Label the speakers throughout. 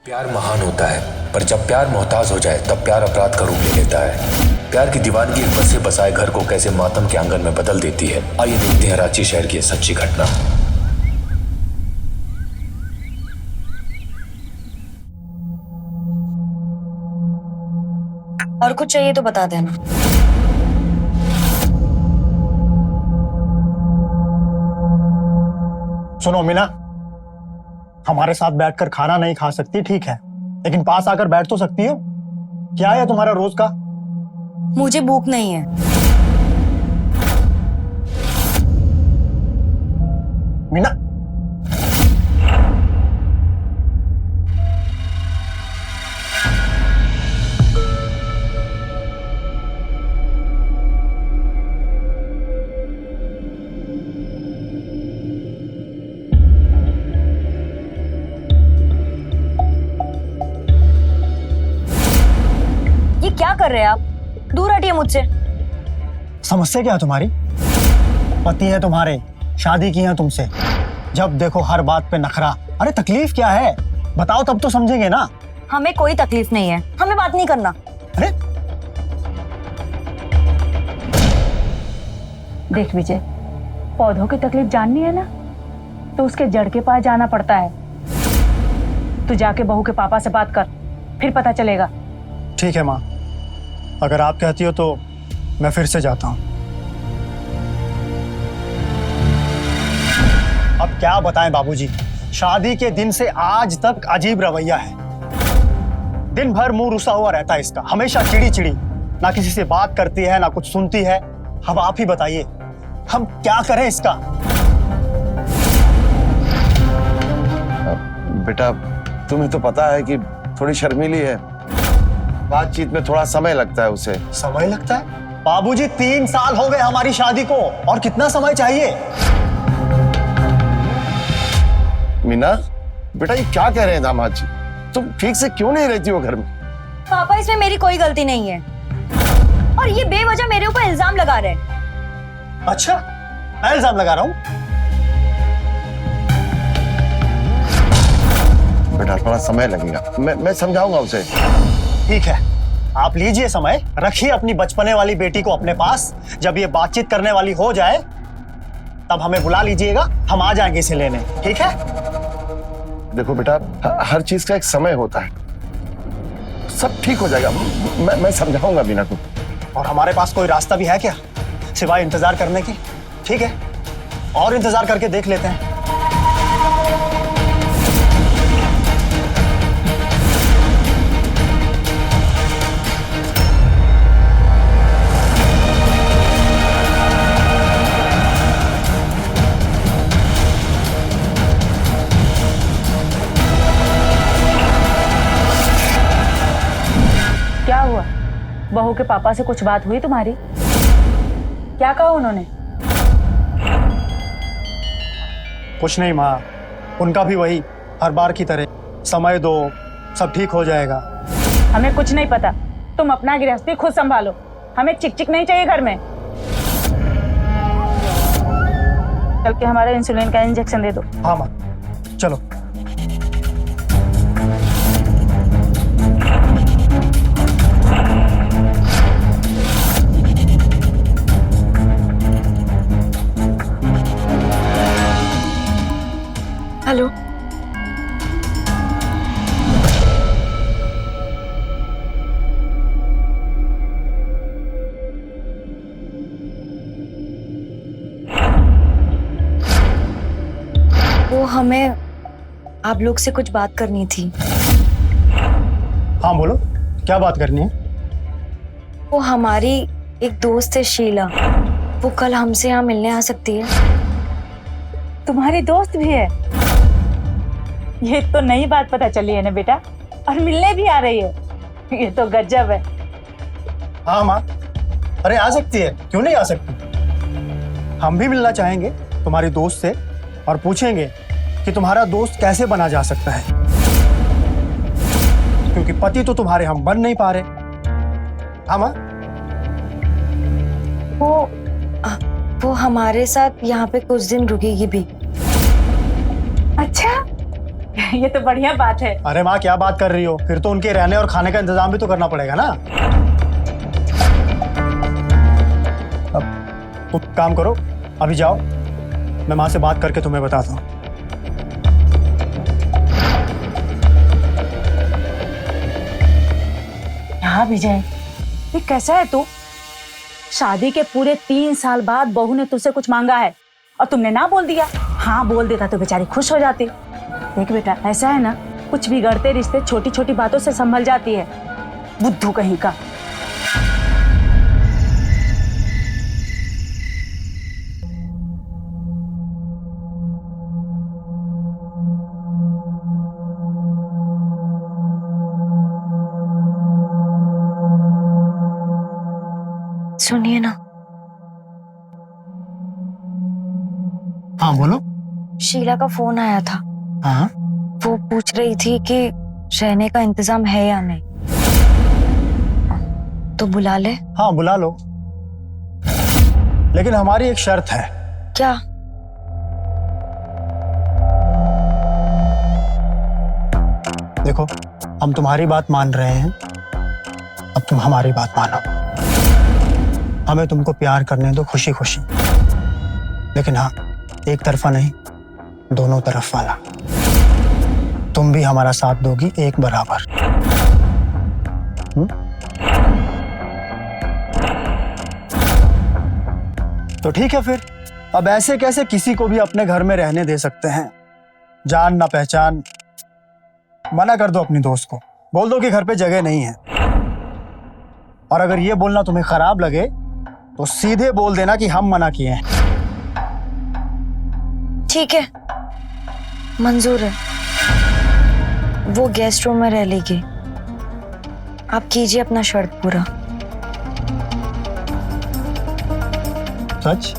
Speaker 1: प्यार महान होता है, पर जब प्यार मोहताज हो जाए तब प्यार अपराध का रूप ले लेता है। प्यार की दीवानगी एक बसे बसाए घर को कैसे मातम के आंगन में बदल देती है। आइए देखते हैं रांची शहर की सच्ची घटना।
Speaker 2: और कुछ चाहिए तो बता देना।
Speaker 3: सुनो मीना, हमारे साथ बैठकर खाना नहीं खा सकती ठीक है, लेकिन पास आकर बैठ तो सकती हो। क्या है तुम्हारा रोज का?
Speaker 2: मुझे भूख नहीं है।
Speaker 3: मीना,
Speaker 2: ये क्या कर रहे हैं आप? दूर हटिए मुझसे।
Speaker 3: समस्या क्या है तुम्हारी? पति है तुम्हारे, शादी की है तुमसे, जब देखो हर बात पे नखरा। अरे तकलीफ क्या है बताओ, तब तो समझेंगे ना।
Speaker 2: हमें कोई तकलीफ नहीं है, हमें बात नहीं करना।
Speaker 3: अरे
Speaker 4: देख विजय, पौधों की तकलीफ जाननी है ना, तो उसके जड़ के पास जाना पड़ता है। तू जाके बहू के पापा से बात कर, फिर पता चलेगा।
Speaker 3: ठीक है माँ, अगर आप कहती हो तो मैं फिर से जाता हूँ। अब क्या बताएं बाबूजी, शादी के दिन से आज तक अजीब रवैया है। दिन भर मुंह रुसा हुआ रहता है इसका, हमेशा चिड़ी चिड़ी, ना किसी से बात करती है ना कुछ सुनती है। अब आप ही बताइए हम क्या करें इसका?
Speaker 5: बेटा तुम्हें तो पता है कि थोड़ी शर्मीली है, बातचीत में थोड़ा समय लगता है उसे।
Speaker 3: समय लगता है? बाबूजी 3 साल हो गए हमारी शादी को, और कितना समय चाहिए?
Speaker 5: मीना बेटा ये क्या कह रहे हैं दामाद जी, तुम ठीक से क्यों नहीं रहती हो घर में?
Speaker 2: पापा, इसमें मेरी कोई गलती नहीं है, और ये बेवजह मेरे ऊपर इल्जाम लगा रहे हैं।
Speaker 3: अच्छा, मैं इल्जाम लगा रहा हूँ?
Speaker 5: बेटा थोड़ा समय लगेगा, मैं समझाऊंगा उसे।
Speaker 3: ठीक है, आप लीजिए समय, रखिए अपनी बचपने वाली बेटी को अपने पास। जब ये बातचीत करने वाली हो जाए तब हमें बुला लीजिएगा, हम आ जाएंगे इसे लेने। ठीक है?
Speaker 5: देखो बेटा हर चीज का एक समय होता है, सब ठीक हो जाएगा। मैं समझाऊंगा मीना को।
Speaker 3: और हमारे पास कोई रास्ता भी है क्या सिवाय इंतजार करने की? ठीक है, और इंतजार करके देख लेते हैं।
Speaker 4: क्या हुआ? बहू के पापा से कुछ बात हुई तुम्हारी? क्या कहा उन्होंने?
Speaker 3: कुछ नहीं माँ, उनका भी वही हर बार की तरह, समय दो सब ठीक हो जाएगा।
Speaker 4: हमें कुछ नहीं पता, तुम अपना गृहस्थी खुद संभालो, हमें चिक नहीं चाहिए घर में। चल के हमारे इंसुलिन का इंजेक्शन दे दो।
Speaker 3: हाँ माँ, चलो।
Speaker 2: हेलो, वो हमें आप लोग से कुछ बात करनी थी।
Speaker 3: हाँ बोलो, क्या बात करनी है?
Speaker 2: वो हमारी एक दोस्त है शीला, वो कल हमसे यहाँ मिलने आ सकती है।
Speaker 4: तुम्हारी दोस्त भी है? ये तो नई बात पता चली है ना बेटा, और मिलने भी आ रही है, ये तो गजब है।
Speaker 3: हाँ माँ, अरे आ सकती है, क्यों नहीं आ सकती। हम भी मिलना चाहेंगे तुम्हारी दोस्त से, और पूछेंगे कि तुम्हारा दोस्त कैसे बना जा सकता है, क्योंकि पति तो तुम्हारे हम बन नहीं पा रहे। हाँ माँ?
Speaker 2: वो हमारे साथ यहाँ पे कुछ दिन रुकेगी भी।
Speaker 4: अच्छा, ये तो बढ़िया बात है।
Speaker 3: अरे माँ क्या बात कर रही हो, फिर तो उनके रहने और खाने का इंतजाम भी तो करना पड़ेगा ना। अब तुम काम करो, अभी जाओ, मैं माँ से बात करके तुम्हें बताता हूँ।
Speaker 4: हाँ विजय, ये कैसा है तू? शादी के पूरे 3 साल बाद बहू ने तुझसे कुछ मांगा है और तुमने ना बोल दिया। हाँ बोल देता तो बेचारी खुश हो जाती। देख बेटा, ऐसा है ना, कुछ बिगड़ते रिश्ते छोटी छोटी बातों से संभल जाती है। बुद्धू कहीं का।
Speaker 2: सुनिए ना।
Speaker 3: हाँ बोलो।
Speaker 2: शीला का फोन आया था।
Speaker 3: हाँ
Speaker 2: वो पूछ रही थी कि रहने का इंतजाम है या नहीं, तो बुला ले।
Speaker 3: हाँ बुला लो, लेकिन हमारी एक शर्त है।
Speaker 2: क्या?
Speaker 3: देखो, हम तुम्हारी बात मान रहे हैं, अब तुम हमारी बात मानो। हमें तुमको प्यार करने दो खुशी खुशी, लेकिन हाँ, एक तरफा नहीं, दोनों तरफ वाला। तुम भी हमारा साथ दोगी एक बराबर। तो ठीक है फिर, अब ऐसे कैसे किसी को भी अपने घर में रहने दे सकते हैं? जान ना पहचान। मना कर दो अपनी दोस्त को, बोल दो कि घर पे जगह नहीं है। और अगर ये बोलना तुम्हें खराब लगे तो सीधे बोल देना कि हम मना किए हैं।
Speaker 2: ठीक है, मंजूर है। वो गेस्ट रूम में रह लेगी। आप कीजिए अपना शर्त पूरा।
Speaker 3: सच?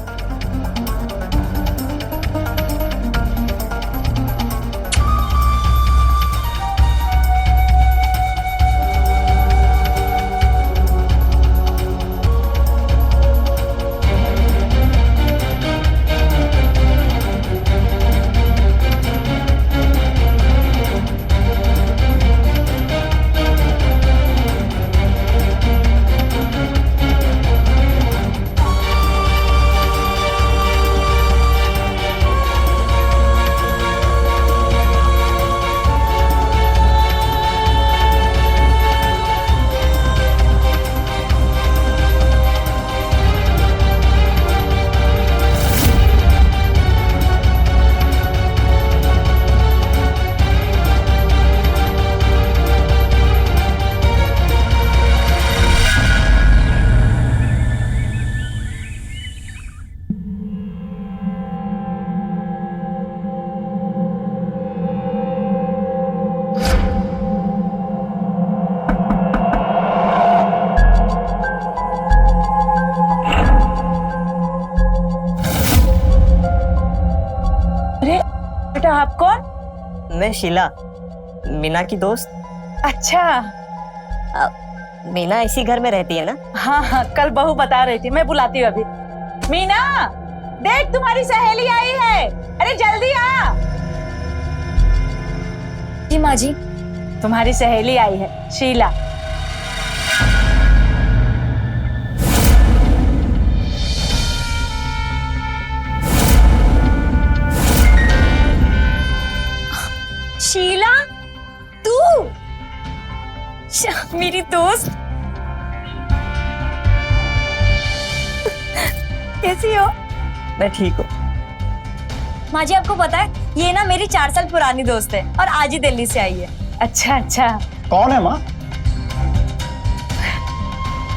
Speaker 4: बेटा आप कौन?
Speaker 6: मैं शीला, मीना की दोस्त।
Speaker 4: अच्छा।
Speaker 6: मीना इसी घर में रहती है ना?
Speaker 4: हाँ हाँ, कल बहू बता रही थी, मैं बुलाती हूँ अभी। मीना, देख तुम्हारी सहेली आई है, अरे जल्दी आ।
Speaker 2: जी माँ जी।
Speaker 4: तुम्हारी सहेली आई है, शीला।
Speaker 2: शीला, तू मेरी दोस्त, कैसी हो?
Speaker 6: मैं ठीक हूँ।
Speaker 2: माँ जी आपको पता है, ये ना मेरी 4 साल पुरानी दोस्त है और आज ही दिल्ली से आई है।
Speaker 4: अच्छा अच्छा,
Speaker 3: कौन है माँ?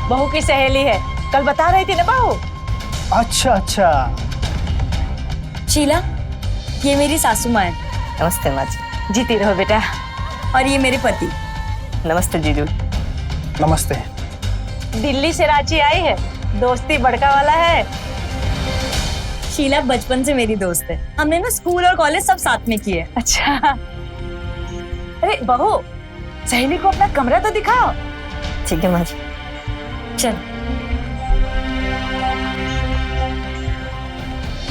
Speaker 4: बहू की सहेली है, कल बता रही थी ना बहू।
Speaker 3: अच्छा अच्छा।
Speaker 2: शीला, ये मेरी सासू माँ है।
Speaker 6: नमस्ते माँ जी।
Speaker 4: जीती रहो बेटा।
Speaker 2: और ये मेरे पति।
Speaker 6: नमस्ते जीजू।
Speaker 3: नमस्ते।
Speaker 4: दिल्ली से रांची आई है, दोस्ती बड़का वाला है।
Speaker 2: शीला बचपन से मेरी दोस्त है, हमने ना स्कूल और कॉलेज सब साथ में किए।
Speaker 4: अच्छा, अरे बहू, सहेली को अपना कमरा तो दिखाओ।
Speaker 6: ठीक है माँ जी।
Speaker 2: चल।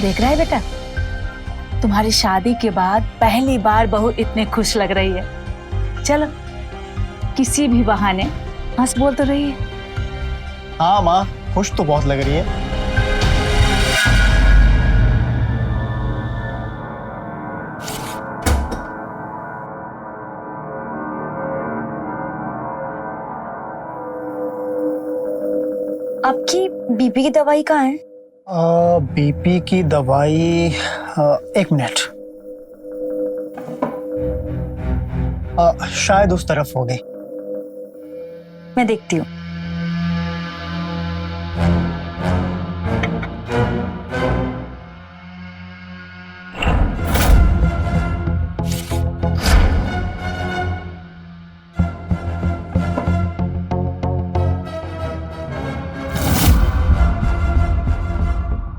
Speaker 4: देख रहा है बेटा, तुम्हारी शादी के बाद पहली बार बहू इतने खुश लग रही है। चलो किसी भी बहाने हंस बोल तो रही है।
Speaker 3: हाँ माँ, खुश तो बहुत लग रही है।
Speaker 2: आपकी बीपी की दवाई कहाँ है?
Speaker 3: बीपी की दवाई, एक मिनट। शायद उस तरफ होगी।
Speaker 2: मैं देखती हूँ।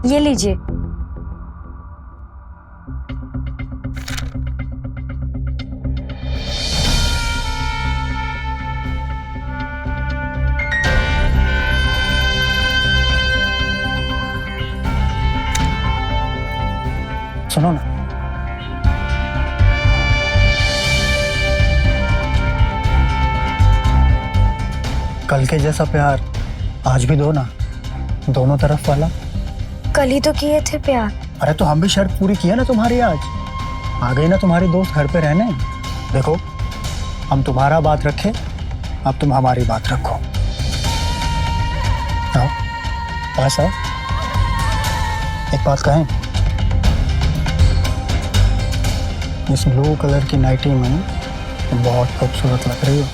Speaker 2: ये लीजिए।
Speaker 3: सुनो ना, कल के जैसा प्यार आज भी दो ना, दोनों तरफ वाला।
Speaker 2: कल ही तो किए थे प्यार।
Speaker 3: अरे तो हम भी शर्त पूरी की है ना तुम्हारी आज। आ गई ना तुम्हारी दोस्त घर पे रहने। देखो, हम तुम्हारा बात रखे, अब तुम हमारी बात रखो। आओ, पास आओ। एक बात कहें, इस ब्लू कलर की नाइटी में तुम बहुत खूबसूरत लग रही हो।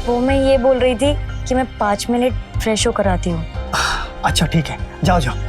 Speaker 2: वो मैं ये बोल रही थी कि मैं 5 मिनट फ्रेश होकर आती हूँ।
Speaker 3: अच्छा ठीक है, जाओ जाओ।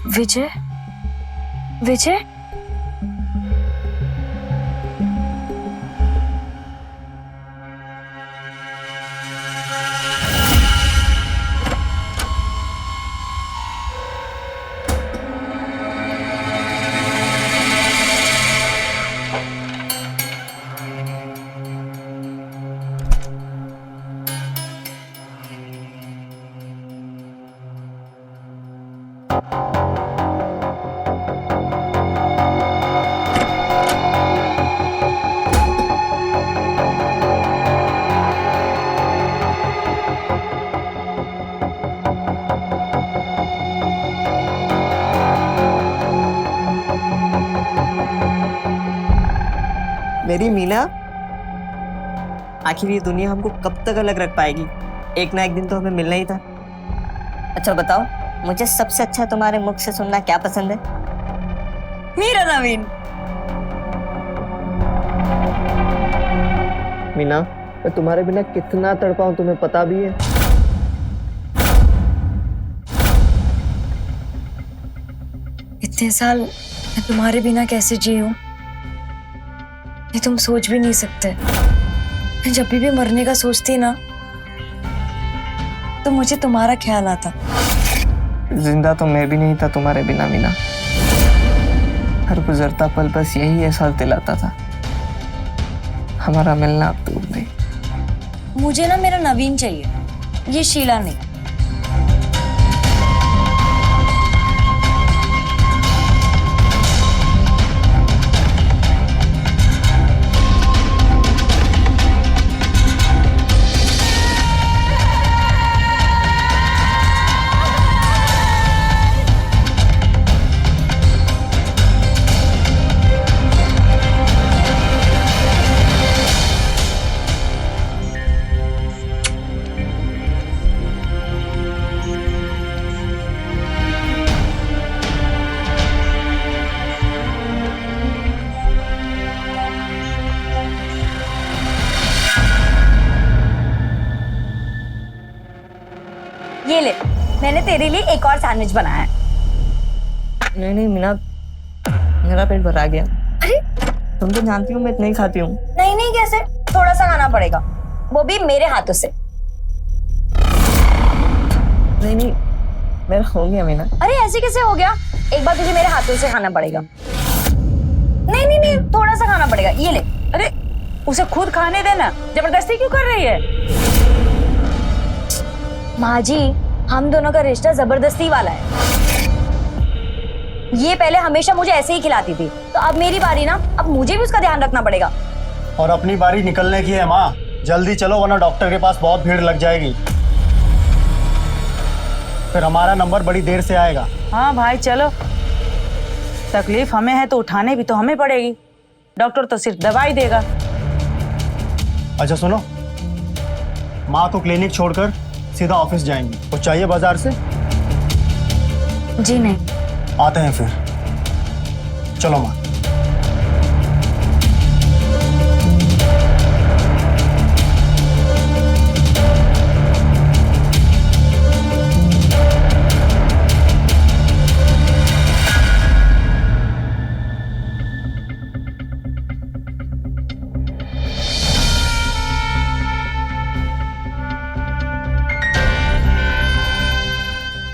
Speaker 2: विजय, विजय,
Speaker 6: मेरी मीना, आखिर ये दुनिया हमको कब तक अलग रख पाएगी? एक ना एक दिन तो हमें मिलना ही था। अच्छा बताओ, मुझे सबसे अच्छा तुम्हारे मुख से सुनना क्या पसंद है? मेरा नवीन। मीना, मैं तुम्हारे बिना कितना तड़पाऊं तुम्हें पता भी है?
Speaker 2: इतने साल मैं तुम्हारे बिना कैसे जी हूँ ये तुम सोच भी नहीं सकते। मैं जब भी मरने का सोचती ना तो मुझे तुम्हारा ख्याल आता।
Speaker 6: जिंदा तो मैं भी नहीं था तुम्हारे बिना मीना। हर गुजरता पल बस यही एहसास दिलाता था, हमारा मिलना अब दूर नहीं।
Speaker 2: मुझे ना मेरा नवीन चाहिए, ये शीला नहीं। ये ले, मैंने तेरे लिए एक और सैंडविच बनाया है।
Speaker 6: नहीं नहीं मीना, मेरा पेट भरा गया।
Speaker 2: अरे
Speaker 6: तुम तो जानती हो मैं इतना ही खाती हूँ।
Speaker 2: नहीं नहीं, कैसे? थोड़ा सा खाना पड़ेगा, वो भी मेरे हाथों से।
Speaker 6: नहीं नहीं, मेरा हो गया मीना।
Speaker 2: अरे ऐसे कैसे हो गया? एक बार तुझे मेरे हाथों से खाना पड़ेगा। नहीं नहीं नहीं, थोड़ा सा खाना पड़ेगा, ये ले।
Speaker 4: अरे उसे खुद खाने देना, जबरदस्ती क्यों कर रही है?
Speaker 2: माँ जी, हम दोनों का रिश्ता जबरदस्ती वाला है। ये पहले हमेशा मुझे ऐसे ही खिलाती थी, तो अब मेरी बारी ना, अब मुझे भी उसका ध्यान रखना पड़ेगा।
Speaker 3: और अपनी बारी निकलने की है माँ, जल्दी चलो वरना डॉक्टर के पास बहुत भीड़ लग जाएगी, फिर हमारा नंबर बड़ी देर से आएगा।
Speaker 4: हाँ भाई चलो, तकलीफ हमें है तो उठाने भी तो हमें पड़ेगी। डॉक्टर तो सिर्फ दवाई देगा।
Speaker 3: अच्छा सुनो, माँ को क्लिनिक छोड़कर सीधा ऑफिस जाएंगी, कुछ चाहिए बाजार से?
Speaker 2: जी नहीं।
Speaker 3: आते हैं फिर, चलो माँ।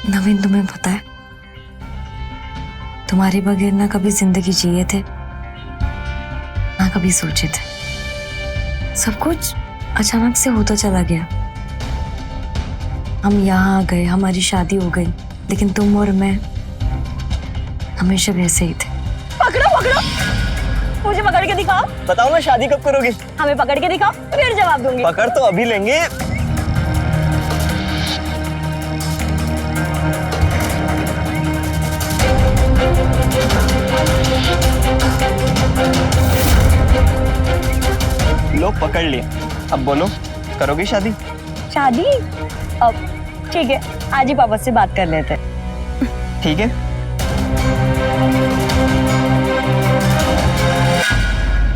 Speaker 2: नवीन, तुम्हें पता है, तुम्हारे बगैर ना कभी जिंदगी जिए थे ना कभी सोचे थे। सब कुछ अचानक से होता चला गया। हम यहाँ आ गए, हमारी शादी हो गई, लेकिन तुम और मैं हमेशा वैसे ही थे। पकड़ो पकड़ो, मुझे पकड़ के दिखाओ।
Speaker 6: बताओ ना शादी कब करोगे?
Speaker 2: हमें पकड़ के दिखाओ, फिर जवाब दूंगी।
Speaker 6: पकड़ तो अभी लेंगे। लो पकड़ लिए, अब बोलो करोगी शादी?
Speaker 2: शादी? अब ठीक है, आज ही पापा से बात कर लेते।
Speaker 6: ठीक है।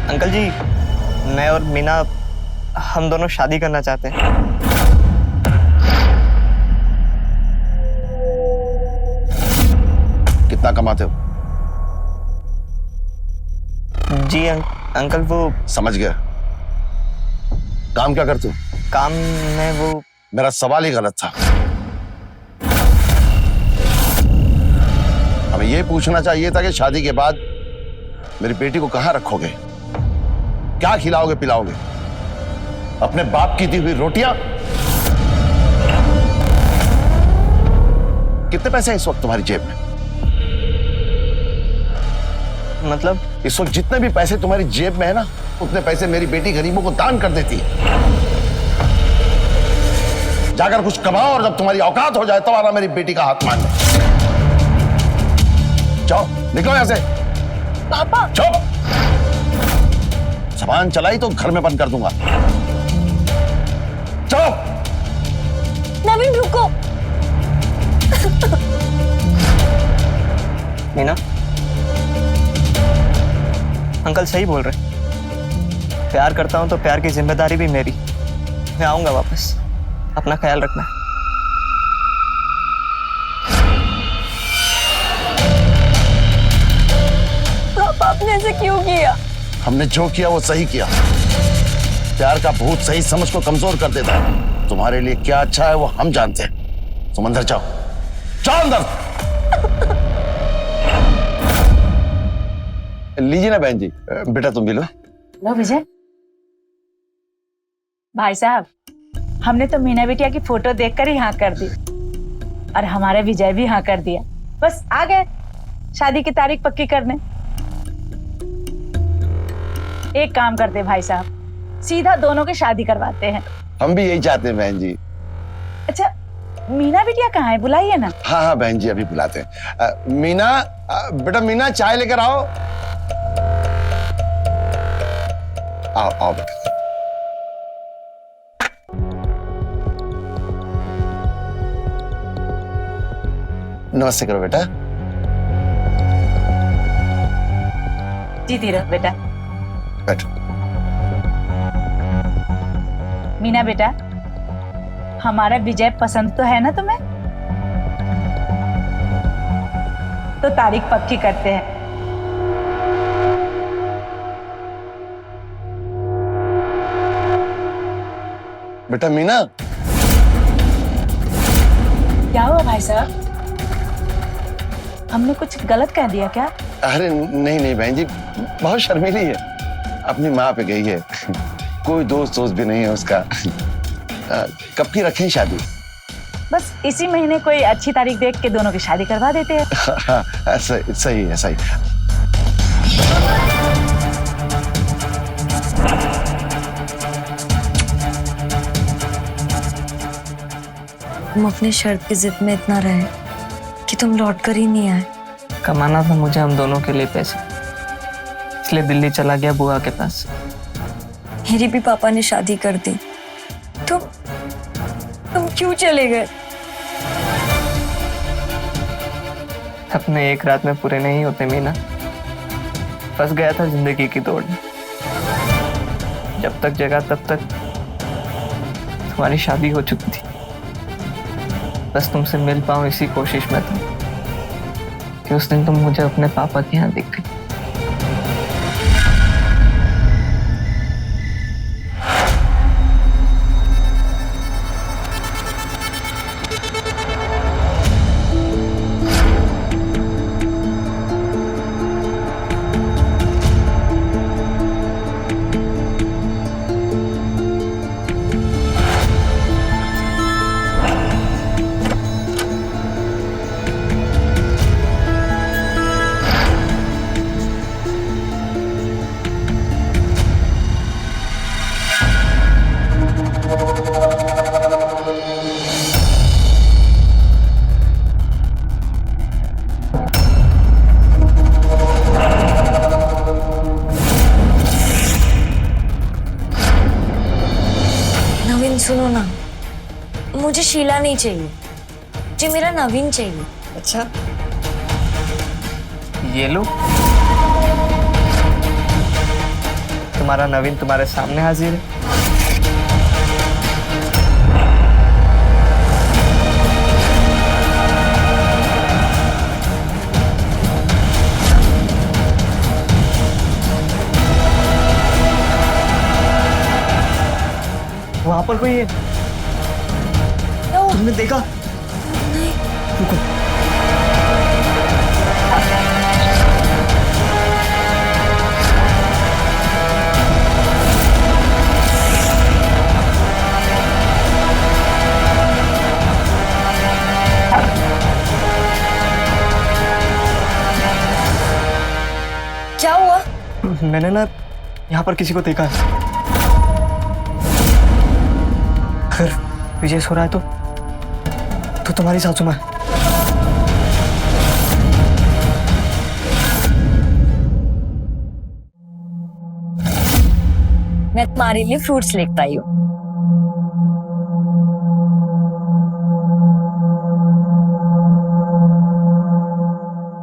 Speaker 6: अंकल जी, मैं और मीना हम दोनों शादी करना चाहते हैं।
Speaker 5: कितना कमाते हो?
Speaker 6: जी अंकल, वो
Speaker 5: समझ गया। काम क्या करते हो?
Speaker 6: काम में वो
Speaker 5: मेरा सवाल ही गलत था। हमें यह पूछना चाहिए था कि शादी के बाद मेरी बेटी को कहां रखोगे, क्या खिलाओगे पिलाओगे? अपने बाप की दी हुई रोटियां? कितने पैसे हैं इस वक्त तुम्हारी जेब में?
Speaker 6: मतलब
Speaker 5: इस वक्त जितने भी पैसे तुम्हारी जेब में है ना, उतने पैसे मेरी बेटी गरीबों को दान कर देती है। जाकर कुछ कमाओ और जब तुम्हारी औकात हो जाए तो आना मेरी बेटी का हाथ मान ले। जाओ निकलो यहां से।
Speaker 2: पापा।
Speaker 5: चुप, जबान चलाई तो घर में बंद कर दूंगा। चलो।
Speaker 2: नवीन रुको।
Speaker 6: मीना, अंकल सही बोल रहे। प्यार करता हूं तो प्यार की जिम्मेदारी भी मेरी। मैं आऊंगा वापस, अपना ख्याल रखना।
Speaker 2: पापा आपने ऐसे क्यों किया?
Speaker 5: हमने जो किया वो सही किया। प्यार का भूत सही समझ को कमजोर कर देता है। तुम्हारे लिए क्या अच्छा है वो हम जानते हैं। तुम अंदर जाओ, जाओ अंदर। लीजिए ना बहन जी, बेटा तुम भी लो।
Speaker 4: लो विजय। भाई साहब, हमने तो मीना बिटिया की फोटो देखकर ही हाँ कर दी और हमारे विजय भी हाँ कर दिया। बस आ गए शादी की तारीख पक्की करने। एक काम करते भाई साहब, सीधा दोनों की शादी करवाते हैं।
Speaker 5: हम भी यही चाहते हैं बहन जी।
Speaker 4: अच्छा, मीना बिटिया कहाँ है? बुलाइए ना।
Speaker 5: हाँ हाँ बहन जी, अभी बुलाते हैं। मीना, बेटा मीना चाय लेकर आओ। आओ आओ बेटा। नमस्ते करो बेटा।
Speaker 4: जीती रहो बेटा।
Speaker 5: बैठो।
Speaker 4: मीना बेटा, हमारा विजय पसंद तो है ना तुम्हें? तो तारीख पक्की करते हैं।
Speaker 5: बेटा मीना,
Speaker 4: क्या हुआ भाई साहब? हमने कुछ गलत कह दिया क्या?
Speaker 5: अरे नहीं नहीं बहन जी, बहुत शर्मीली है, अपनी माँ पे गई है। कोई दोस्त भी नहीं है उसका। कब की रखें शादी?
Speaker 4: बस इसी महीने कोई अच्छी तारीख देख के दोनों की शादी करवा देते हैं।
Speaker 5: हाँ, सही है सही।
Speaker 2: तुम अपनी शर्त की जिद में इतना रहे कि तुम लौट कर ही नहीं आए।
Speaker 6: कमाना था मुझे हम दोनों के लिए पैसे, इसलिए दिल्ली चला गया बुआ के पास।
Speaker 2: मेरी भी पापा ने शादी कर दी। तुम क्यों चले गए?
Speaker 6: अपने एक रात में पूरे नहीं होते मीना। फंस गया था जिंदगी की दौड़ में। जब तक जगा तब तक तुम्हारी शादी हो चुकी थी। बस तुमसे मिल पाऊं इसी कोशिश में था कि उस दिन तुम मुझे अपने पापा के यहाँ दिख गई।
Speaker 2: सुनो ना, मुझे शीला नहीं चाहिए, मुझे मेरा नवीन चाहिए।
Speaker 6: अच्छा, ये लो, तुम्हारा नवीन तुम्हारे सामने हाजिर है। वहां पर कोई है? तुमने देखा?
Speaker 2: नहीं।
Speaker 6: रुको।
Speaker 2: क्या हुआ?
Speaker 6: मैंने ना यहाँ पर किसी को देखा है। अगर विजय सो रहा है तो तुम्हारी सासू माँ।
Speaker 2: मैं तुम्हारे लिए फ्रूट्स लेकर आई हूँ।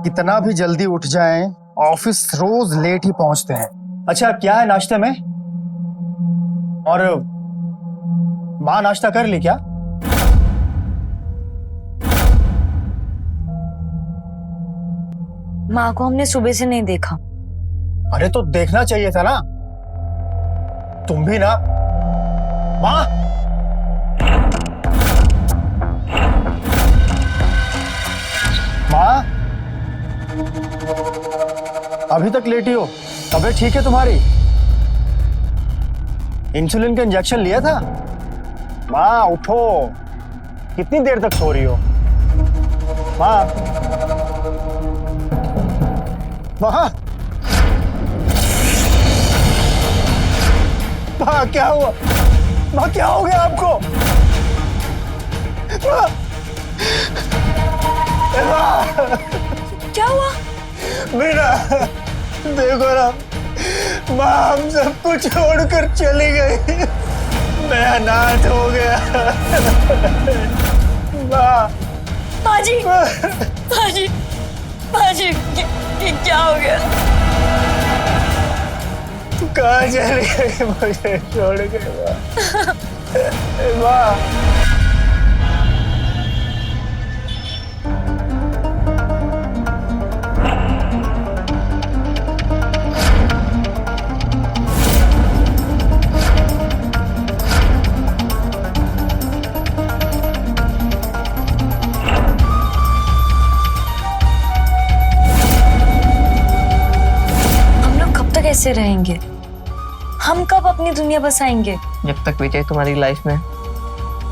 Speaker 3: कितना भी जल्दी उठ जाएं, ऑफिस रोज लेट ही पहुंचते हैं। अच्छा, क्या है नाश्ते में? और माँ नाश्ता कर ली क्या?
Speaker 2: माँ को हमने सुबह से नहीं देखा।
Speaker 3: अरे तो देखना चाहिए था ना, तुम भी ना। माँ, माँ, अभी तक लेटी हो? तबीयत ठीक है तुम्हारी? इंसुलिन का इंजेक्शन लिया था? माँ उठो, कितनी देर तक सो रही हो? माँ, माँ, माँ क्या हुआ? माँ क्या हो गया आपको? माँ, माँ,
Speaker 2: क्या हुआ?
Speaker 3: मीना, देखो ना, माँ हम सबको छोड़कर चली गई। मैं अनाथ हो गया। माँ,
Speaker 2: बाजी, बाजी, बाजी, क्या हो गया?
Speaker 3: तू कहाँ चली गई मुझे छोड़ के? माँ,
Speaker 2: कैसे रहेंगे? हम कब अपनी दुनिया बसाएंगे?
Speaker 6: जब तक विजय तुम्हारी लाइफ में,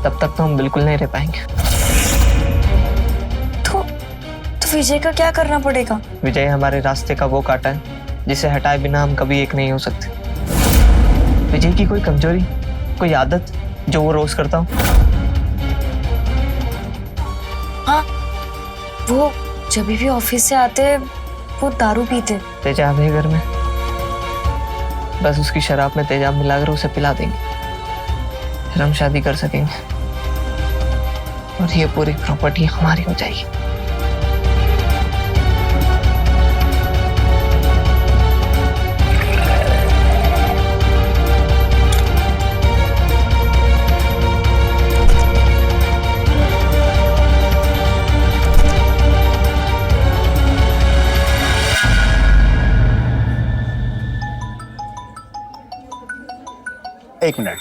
Speaker 6: तब तक तो हम बिल्कुल नहीं रह पाएंगे।
Speaker 2: तो विजय का क्या करना पड़ेगा?
Speaker 6: विजय हमारे रास्ते का वो कांटा है जिसे हटाए बिना हम कभी एक नहीं हो सकते। विजय की कोई कमजोरी, कोई आदत जो वो रोज करता हो।
Speaker 2: हाँ, वो जब भी ऑफिस से आते वो दारू पीते।
Speaker 6: तेजाब है घर में, बस उसकी शराब में तेजाब मिलाकर उसे पिला देंगे, फिर हम शादी कर सकेंगे और ये पूरी प्रॉपर्टी हमारी हो जाएगी।
Speaker 3: एक मिनट।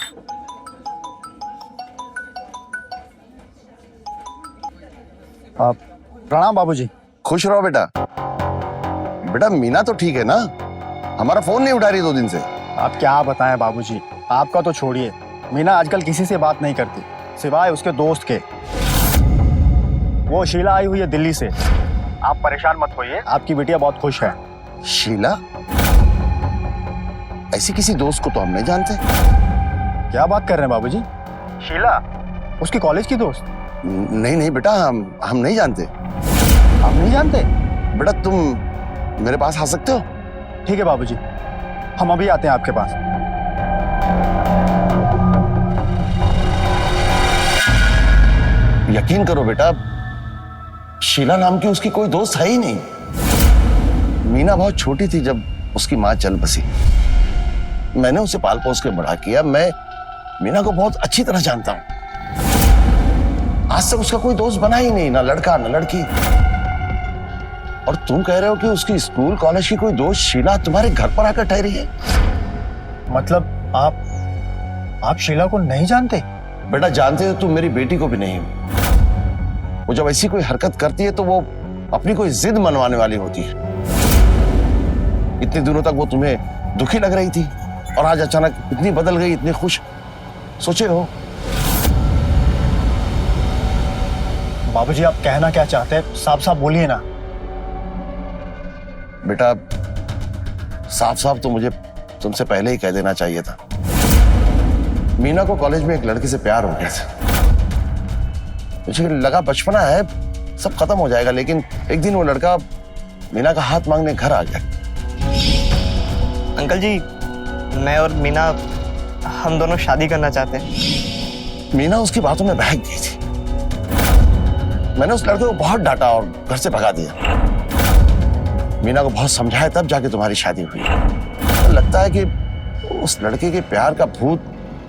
Speaker 3: प्रणाम बाबूजी।
Speaker 5: खुश रहो बेटा। बेटा मीना तो ठीक है ना? हमारा फोन नहीं उठा रही 2 दिन से।
Speaker 3: आप क्या बताएं बाबूजी, आपका तो छोड़िए, मीना आजकल किसी से बात नहीं करती सिवाय उसके दोस्त के। वो शीला आई हुई है दिल्ली से। आप परेशान मत होइए, आपकी बिटिया बहुत खुश है।
Speaker 5: शीला? ऐसी किसी दोस्त को तो हम नहीं जानते।
Speaker 3: क्या बात कर रहे हैं बाबूजी? शीला उसकी कॉलेज की दोस्त?
Speaker 5: नहीं नहीं बेटा, हम नहीं जानते।
Speaker 3: आप नहीं जानते?
Speaker 5: बेटा तुम मेरे पास आ सकते हो?
Speaker 3: ठीक है बाबूजी, हम अभी आते हैं आपके पास।
Speaker 5: यकीन करो बेटा, शीला नाम की उसकी कोई दोस्त है ही नहीं। मीना बहुत छोटी थी जब उसकी माँ चल बसी। मैंने उसे पाल पोस के बड़ा किया। मैं मीना को बहुत अच्छी तरह जानता हूं। आज तक उसका कोई दोस्त बना ही नहीं, ना लड़का ना लड़की। और तुम कह रहे हो कि उसकी स्कूल कॉलेज की कोई दोस्त शीला तुम्हारे घर पर आकर ठहरी है?
Speaker 3: मतलब आप शीला को नहीं जानते?
Speaker 5: बेटा जानते तो तुम मेरी बेटी को भी नहीं हो। वो जब ऐसी कोई हरकत करती है तो वो अपनी कोई जिद मनवाने वाली होती है। इतने दिनों तक वो तुम्हें दुखी लग रही थी और आज अचानक इतनी बदल गई, इतनी खुश। सोचे हो?
Speaker 3: बाबूजी आप कहना क्या चाहते हैं, साफ साफ बोलिए ना।
Speaker 5: बेटा साफ साफ तो मुझे तुमसे पहले ही कह देना चाहिए था। मीना को कॉलेज में एक लड़के से प्यार हो गया था। मुझे लगा बचपना है, सब खत्म हो जाएगा, लेकिन एक दिन वो लड़का मीना का हाथ मांगने घर आ गया।
Speaker 6: अंकल जी, मैं और मीना हम दोनों शादी करना चाहते हैं।
Speaker 5: मीना उसकी बातों में बहक गई थी। मैंने उस लड़के को बहुत डांटा और घर से भगा दिया। मीना को बहुत समझाया तब जाके तुम्हारी शादी हुई। तो लगता है कि उस लड़के के प्यार का भूत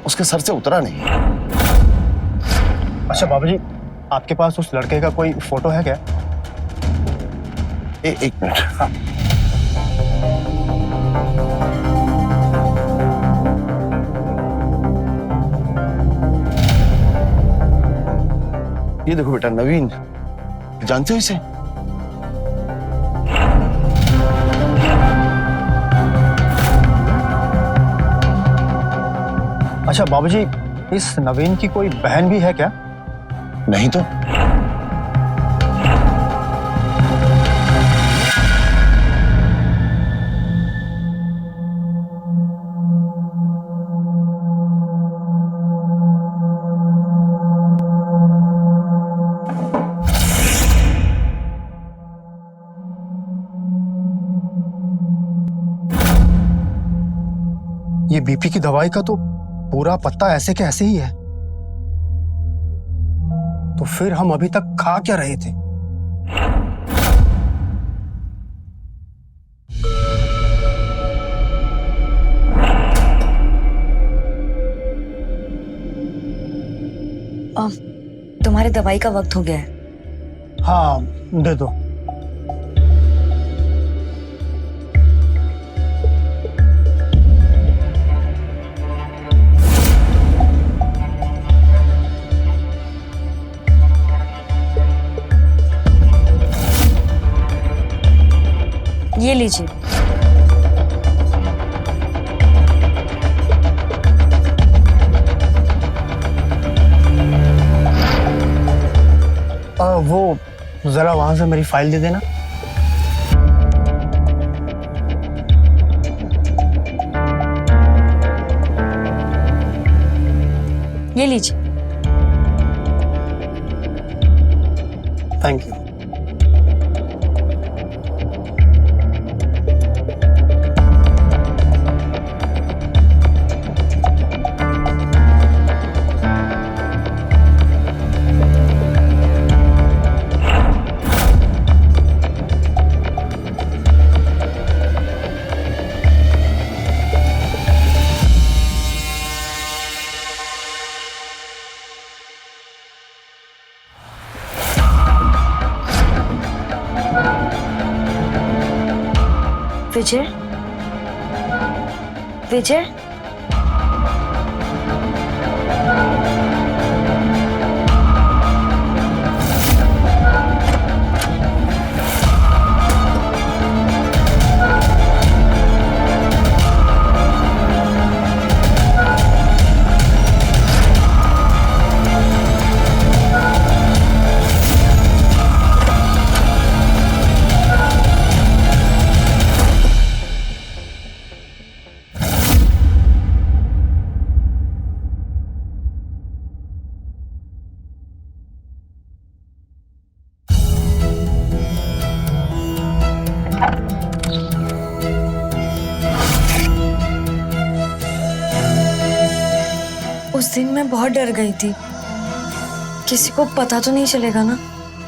Speaker 5: उसके सर से उतरा नहीं।
Speaker 3: अच्छा बाबूजी, आपके पास उस लड़के का कोई फोटो है क्या?
Speaker 5: एक मिनट।
Speaker 3: हाँ।
Speaker 5: ये देखो बेटा, नवीन, जानते हो इसे?
Speaker 3: अच्छा बाबूजी, इस नवीन की कोई बहन भी है क्या?
Speaker 5: नहीं तो।
Speaker 3: ये बीपी की दवाई का तो पूरा पत्ता ऐसे के ऐसे ही है। तो फिर हम अभी तक खा क्या रहे थे?
Speaker 2: तुम्हारे दवाई का वक्त हो गया है।
Speaker 3: हाँ दे दो।
Speaker 2: ये लीजिए।
Speaker 3: वो जरा वहां से मेरी फाइल दे देना।
Speaker 2: ये लीजिए।
Speaker 3: Thank you.
Speaker 2: विजय, विजय, उस दिन मैं बहुत डर गई थी। किसी को पता तो नहीं चलेगा ना?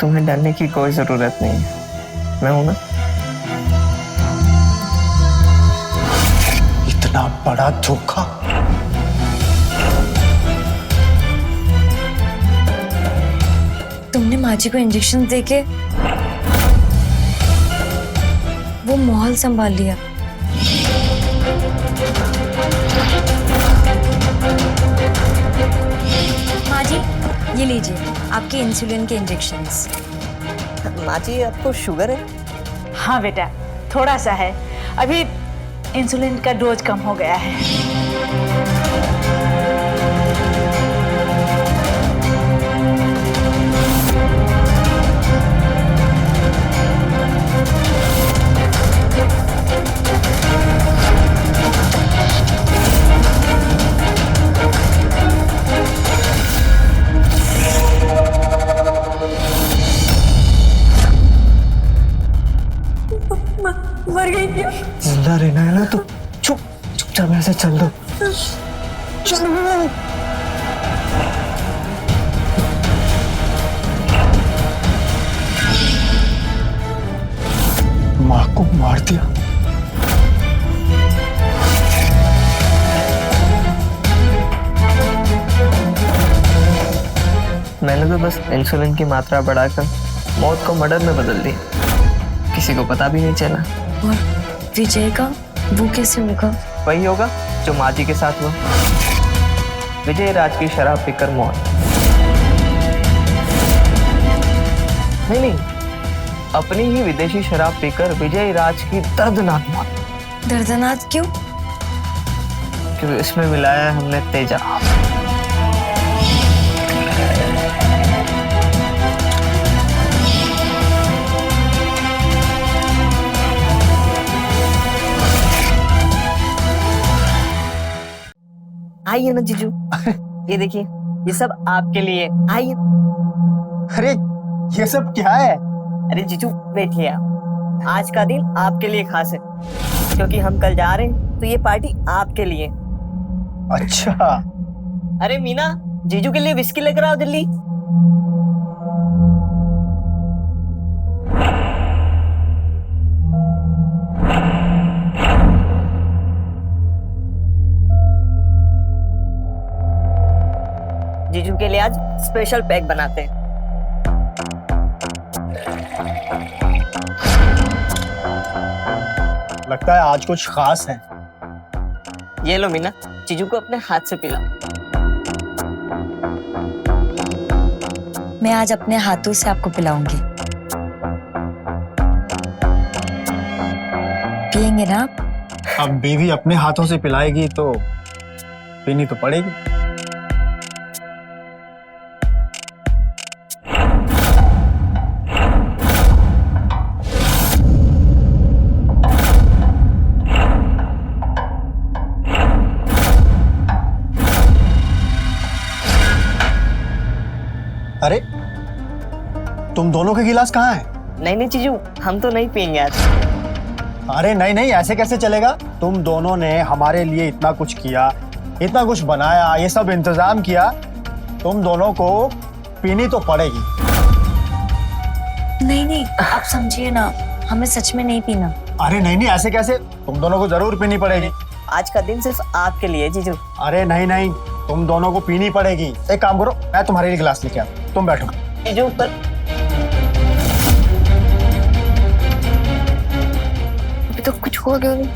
Speaker 6: तुम्हें डरने की कोई जरूरत नहीं है, मैं हूं ना।
Speaker 3: इतना बड़ा धोखा।
Speaker 2: तुमने माँ जी को इंजेक्शन देके वो माहौल संभाल लिया। माँ जी, ये लीजिए आपके इंसुलिन के इंजेक्शंस।
Speaker 6: माँ जी, आपको शुगर है?
Speaker 4: हाँ बेटा, थोड़ा सा है। अभी इंसुलिन का डोज कम हो गया है।
Speaker 2: मर गई क्या?
Speaker 3: जिंदा रहना है ना तो चुपचाप ऐसे चल दो। माँ को मार दिया।
Speaker 6: मैंने तो बस इंसुलिन की मात्रा बढ़ाकर मौत को मर्डर में बदल दी, किसी को पता भी नहीं चला।
Speaker 2: और विजय का वो कैसे होगा?
Speaker 6: वही होगा जो माँ जी के साथ हुआ। विजय राज की शराब पीकर मौत। नहीं, अपनी ही विदेशी शराब पीकर विजय राज की दर्दनाक मौत।
Speaker 2: दर्दनाक क्यों?
Speaker 6: क्योंकि इसमें मिलाया है हमने तेजा। आइए ना जीजू, ये देखिए, ये सब आपके लिए। आइए।
Speaker 3: अरे ये सब क्या है?
Speaker 6: अरे जीजू बैठिए आप। आज का दिन आपके लिए खास है, क्योंकि हम कल जा रहे हैं, तो ये पार्टी आपके लिए।
Speaker 3: अच्छा।
Speaker 6: अरे मीना, जीजू के लिए विस्की लेकर आओ जल्दी। जीजू के लिए आज स्पेशल पैक बनाते हैं।
Speaker 3: लगता है आज कुछ खास है।
Speaker 6: ये लो मीना, जीजू को अपने हाथ से पिलाओ।
Speaker 2: मैं आज अपने हाथों से आपको पिलाऊंगी। पिएंगे ना आप?
Speaker 3: अब बीवी अपने हाथों से पिलाएगी तो पीनी तो पड़ेगी। अरे तुम दोनों के गिलास कहाँ हैं?
Speaker 6: नहीं नहीं जीजू, हम तो नहीं पियेंगे आज।
Speaker 3: अरे नहीं नहीं, ऐसे कैसे चलेगा? तुम दोनों ने हमारे लिए इतना कुछ किया, इतना कुछ बनाया, ये सब इंतजाम किया, तुम दोनों को पीनी तो पड़ेगी।
Speaker 2: नहीं नहीं, आप समझिए ना, हमें सच में नहीं पीना।
Speaker 3: अरे नहीं नहीं, ऐसे कैसे? तुम दोनों को जरूर पीनी पड़ेगी।
Speaker 6: आज का दिन सिर्फ आपके लिए जीजू।
Speaker 3: अरे नहीं नहीं, तुम दोनों को पीनी पड़ेगी। एक काम करो, मैं तुम्हारे लिए गिलास लेके आता हूं, तुम बैठो।
Speaker 6: जीजू पर
Speaker 2: अभी तो कुछ हुआ क्यों नहीं?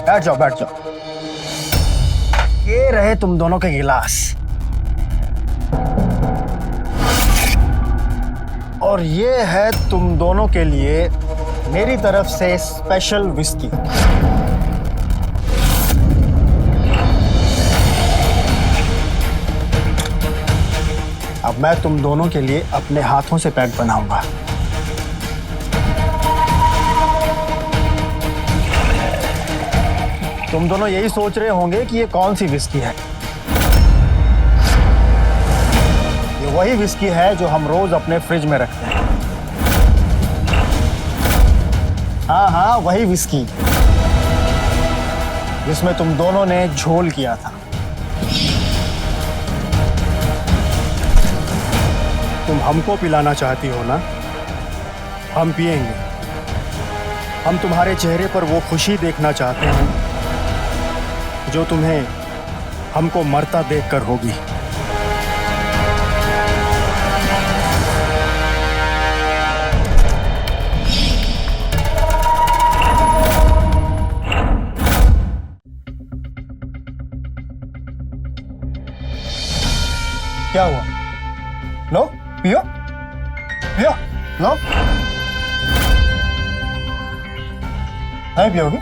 Speaker 3: बैठ जाओ बैठ जाओ। ये रहे तुम दोनों के गिलास, और ये है तुम दोनों के लिए मेरी तरफ से स्पेशल विस्की। अब मैं तुम दोनों के लिए अपने हाथों से पैक बनाऊंगा। तुम दोनों यही सोच रहे होंगे कि ये कौन सी विस्की है। ये वही विस्की है जो हम रोज अपने फ्रिज में रखते हैं। हाँ हाँ, वही विस्की जिसमें तुम दोनों ने झोल किया था। तुम हमको पिलाना चाहती हो ना? हम पिएंगे। हम तुम्हारे चेहरे पर वो खुशी देखना चाहते हैं जो तुम्हें हमको मरता देखकर होगी। क्या हुआ? लो पियो पियो, लो। नहीं पियोगी?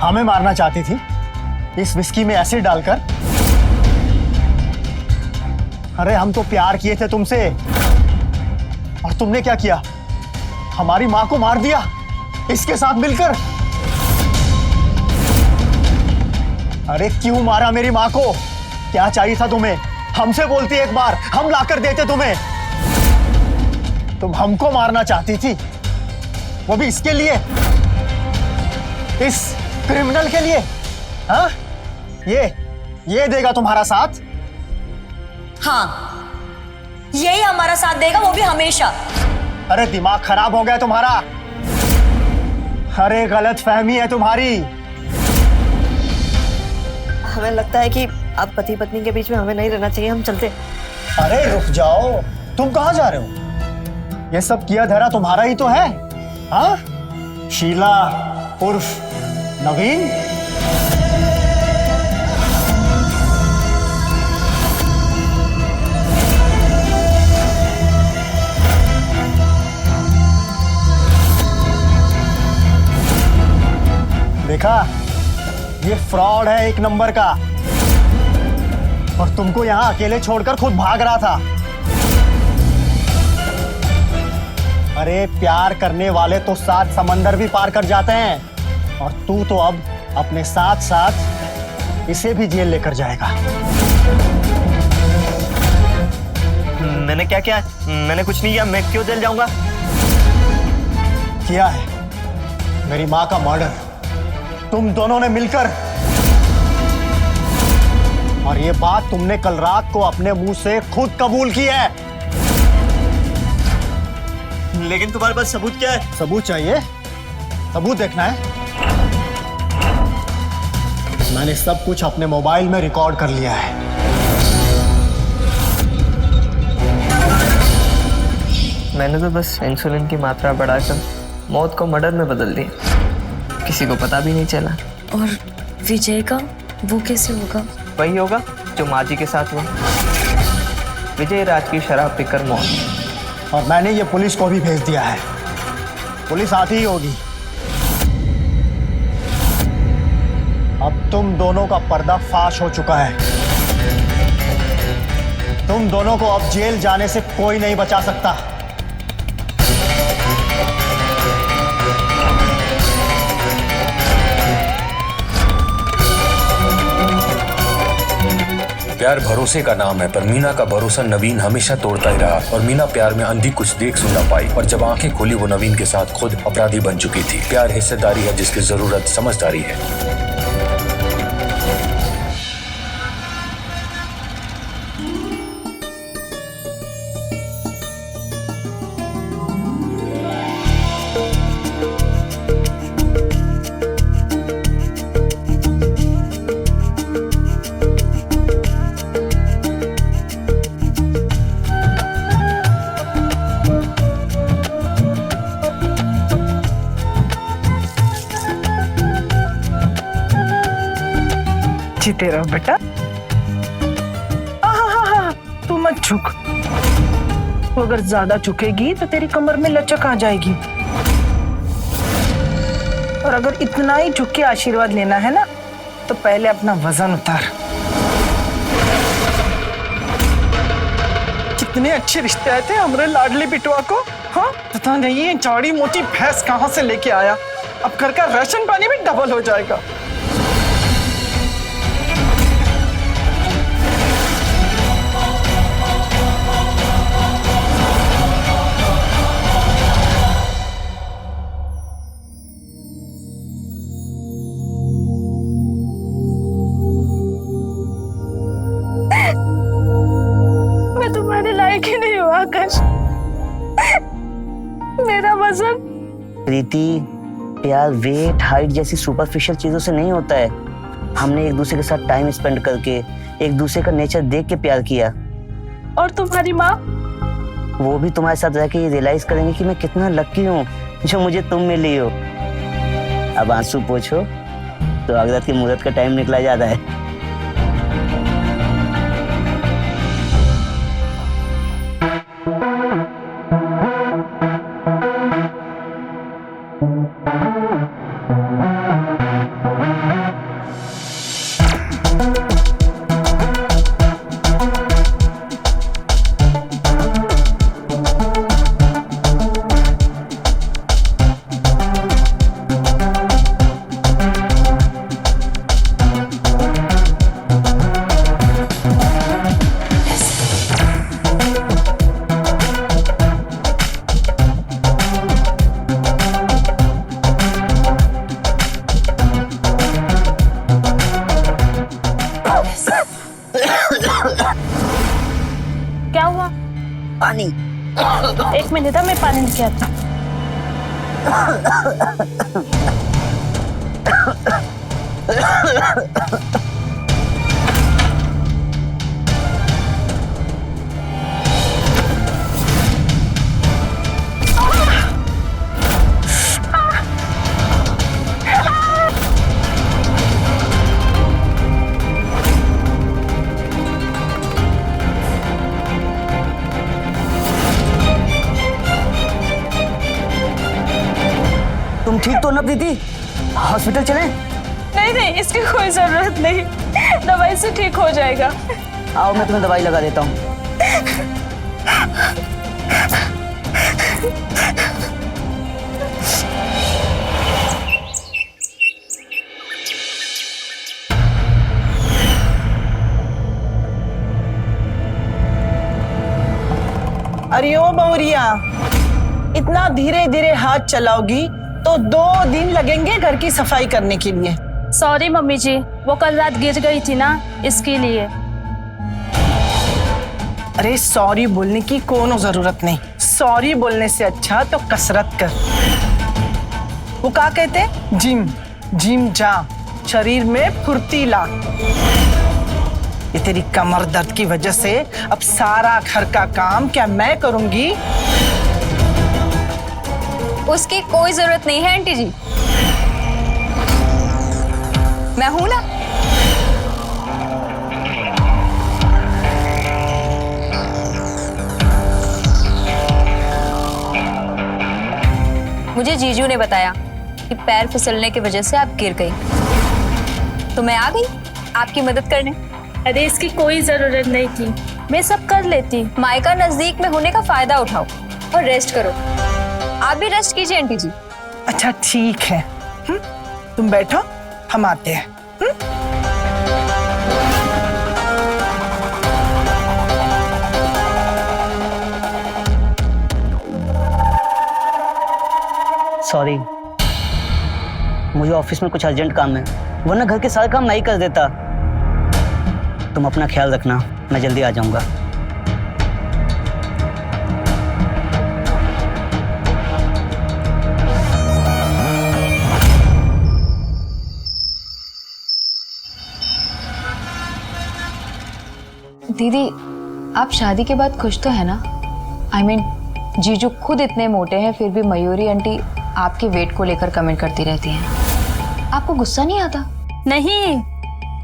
Speaker 3: हमें मारना चाहती थी इस विस्की में एसिड डालकर? अरे हम तो प्यार किए थे तुमसे, और तुमने क्या किया? हमारी मां को मार दिया इसके साथ मिलकर। अरे क्यों मारा मेरी माँ को? क्या चाहिए था तुम्हें? हमसे बोलती एक बार, हम लाकर देते तुम्हें। तुम हमको मारना चाहती थी, वो भी इसके लिए, इस क्रिमिनल के लिए। हाँ, ये देगा तुम्हारा साथ?
Speaker 2: हाँ, यही हमारा साथ देगा, वो भी हमेशा।
Speaker 3: अरे दिमाग खराब हो गया तुम्हारा। अरे गलत फहमी है तुम्हारी।
Speaker 6: हमें लगता है कि आप पति पत्नी के बीच में हमें नहीं रहना चाहिए, हम चलते।
Speaker 3: अरे रुक जाओ, तुम कहां जा रहे हो? ये सब किया धरा तुम्हारा ही तो है। हाँ, शीला उर्फ नवीन। देखा, ये फ्रॉड है एक नंबर का, और तुमको यहां अकेले छोड़कर खुद भाग रहा था। अरे प्यार करने वाले तो 7 समंदर भी पार कर जाते हैं, और तू तो अब अपने साथ साथ इसे भी जेल लेकर जाएगा।
Speaker 6: मैंने क्या किया? मैंने कुछ नहीं किया, मैं क्यों जेल जाऊंगा?
Speaker 3: किया है मेरी माँ का मर्डर, तुम दोनों ने मिलकर। और ये बात तुमने कल रात को अपने मुंह से खुद कबूल की है।
Speaker 6: लेकिन तुम्हारे पास सबूत क्या है?
Speaker 3: सबूत चाहिए? सबूत देखना है? मैंने सब कुछ अपने मोबाइल में रिकॉर्ड कर लिया है।
Speaker 6: मैंने तो बस इंसुलिन की मात्रा बढ़ाकर मौत को मर्डर में बदल दिया, किसी को पता भी नहीं चला।
Speaker 2: और विजय का वो कैसे होगा?
Speaker 6: वही होगा जो माँ जी के साथ हुआ। विजय राज की शराब पीकर मौत।
Speaker 3: और मैंने ये पुलिस को भी भेज दिया है, पुलिस आती ही होगी। अब तुम दोनों का पर्दाफाश हो चुका है। तुम दोनों को अब जेल जाने से कोई नहीं बचा सकता।
Speaker 1: प्यार भरोसे का नाम है, पर मीना का भरोसा नवीन हमेशा तोड़ता ही रहा और मीना प्यार में अंधी कुछ देख सुन ना पाई और जब आंखें खोली वो नवीन के साथ खुद अपराधी बन चुकी थी। प्यार हिस्सेदारी है जिसकी जरूरत समझदारी है।
Speaker 7: जीते रहो बेटा। तू मत झुक, तू अगर ज्यादा झुकेगी तो तेरी कमर में लचक आ जाएगी। और अगर इतना ही झुक के आशीर्वाद लेना है ना तो पहले अपना वजन उतार। कितने अच्छे रिश्ते आए थे हमारे लाडली बिटवा को। हाँ, पता नहीं ये चौड़ी मोटी भैंस कहाँ से लेके आया। अब घर का राशन पानी भी डबल हो जाएगा।
Speaker 4: आकाश, मेरा वजन।
Speaker 8: प्रीति, प्यार वेट हाइट जैसी सुपरफिशियल चीजों से नहीं होता है। हमने एक दूसरे के साथ टाइम स्पेंड करके एक दूसरे का नेचर देख के प्यार किया।
Speaker 4: और तुम्हारी माँ?
Speaker 8: वो भी तुम्हारे साथ रह के ये रियलाइज करेंगे कि मैं कितना लकी हूँ जो मुझे तुम मिली हो। अब आंसू पोछो तो अगला के मुहूर्त का टाइम निकला जाता है।
Speaker 4: क्या हुआ?
Speaker 8: पानी।
Speaker 4: एक मिनट, मैं पानी लेके आता हूँ।
Speaker 8: तुम ठीक तो ना प्रीति? हॉस्पिटल चलें?
Speaker 4: नहीं नहीं, इसकी कोई जरूरत नहीं, दवाई से ठीक हो जाएगा।
Speaker 8: आओ मैं तुम्हें दवाई लगा देता हूँ।
Speaker 7: अरे ओ बहुरिया, इतना धीरे धीरे हाथ चलाओगी तो 2 दिन लगेंगे घर की सफाई करने के लिए।
Speaker 4: सॉरी मम्मी जी, वो कल रात गिर गई थी ना, इसके लिए।
Speaker 7: अरे सॉरी बोलने की कोनो जरूरत नहीं। सॉरी बोलने से अच्छा तो कसरत कर। वो क्या कहते? जिम जिम जा, शरीर में फुर्ती ला। ये तेरी कमर दर्द की वजह से अब सारा घर का काम क्या मैं करूंगी?
Speaker 2: उसकी कोई जरूरत नहीं है आंटी जी, मैं हूं ना। मुझे जीजू ने बताया कि पैर फिसलने की वजह से आप गिर गई, तो मैं आ गई आपकी मदद करने।
Speaker 4: अरे इसकी कोई जरूरत नहीं थी, मैं सब कर लेती।
Speaker 2: मायका नजदीक में होने का फायदा उठाओ और रेस्ट करो। आप भी रेस्ट कीजिए आंटी जी।
Speaker 7: अच्छा ठीक है, तुम बैठो, हम आते हैं।
Speaker 8: सॉरी, मुझे ऑफिस में कुछ अर्जेंट काम है, वरना घर के सारे काम नहीं कर देता। तुम अपना ख्याल रखना, मैं जल्दी आ जाऊंगा।
Speaker 2: दीदी, आप शादी के बाद खुश तो है ना? I mean, जीजू खुद इतने मोटे हैं फिर भी मयूरी आंटी आपके वेट को लेकर कमेंट करती रहती हैं। आपको गुस्सा नहीं आता?
Speaker 9: नहीं,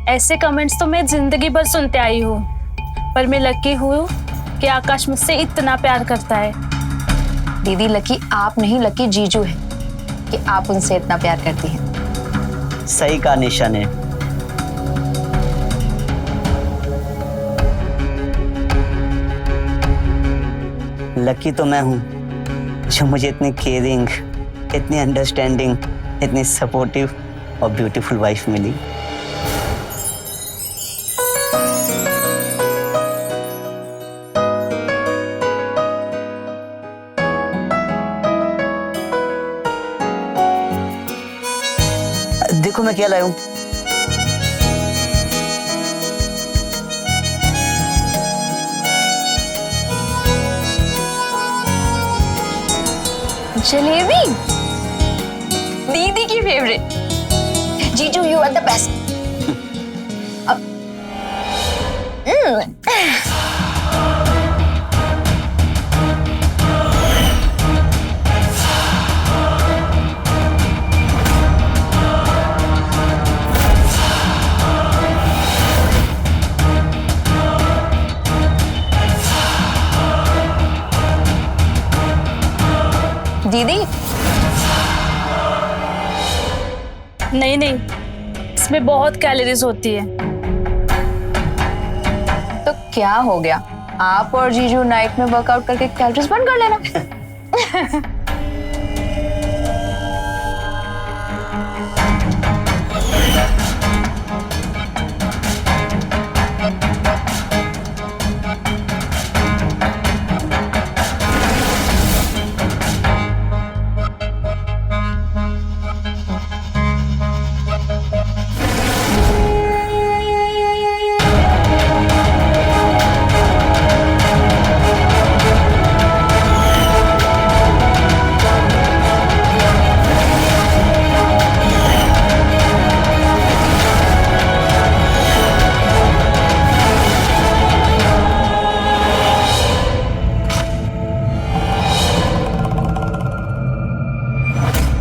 Speaker 9: ऐसे कमेंट्स तो मैं जिंदगी भर सुनते आई हूँ, पर मैं लकी हूँ कि आकाश मुझसे इतना प्यार करता है।
Speaker 2: दीदी, लकी आप नहीं, लकी जीजू है कि आप उनसे इतना प्यार करती हैं।
Speaker 8: सही कहा निशा ने। लकी तो मैं हूँ जो मुझे इतनी केयरिंग, इतनी अंडरस्टैंडिंग, इतनी सपोर्टिव और ब्यूटीफुल वाइफ मिली। देखो मैं क्या लाया हूँ।
Speaker 2: जलेबी, दीदी की फेवरेट। जीजू, यू आर द बेस्ट। दीदी,
Speaker 9: नहीं नहीं, इसमें बहुत कैलोरीज होती है।
Speaker 2: तो क्या हो गया, आप और जीजू नाइट में वर्कआउट करके कैलोरीज बर्न कर लेना।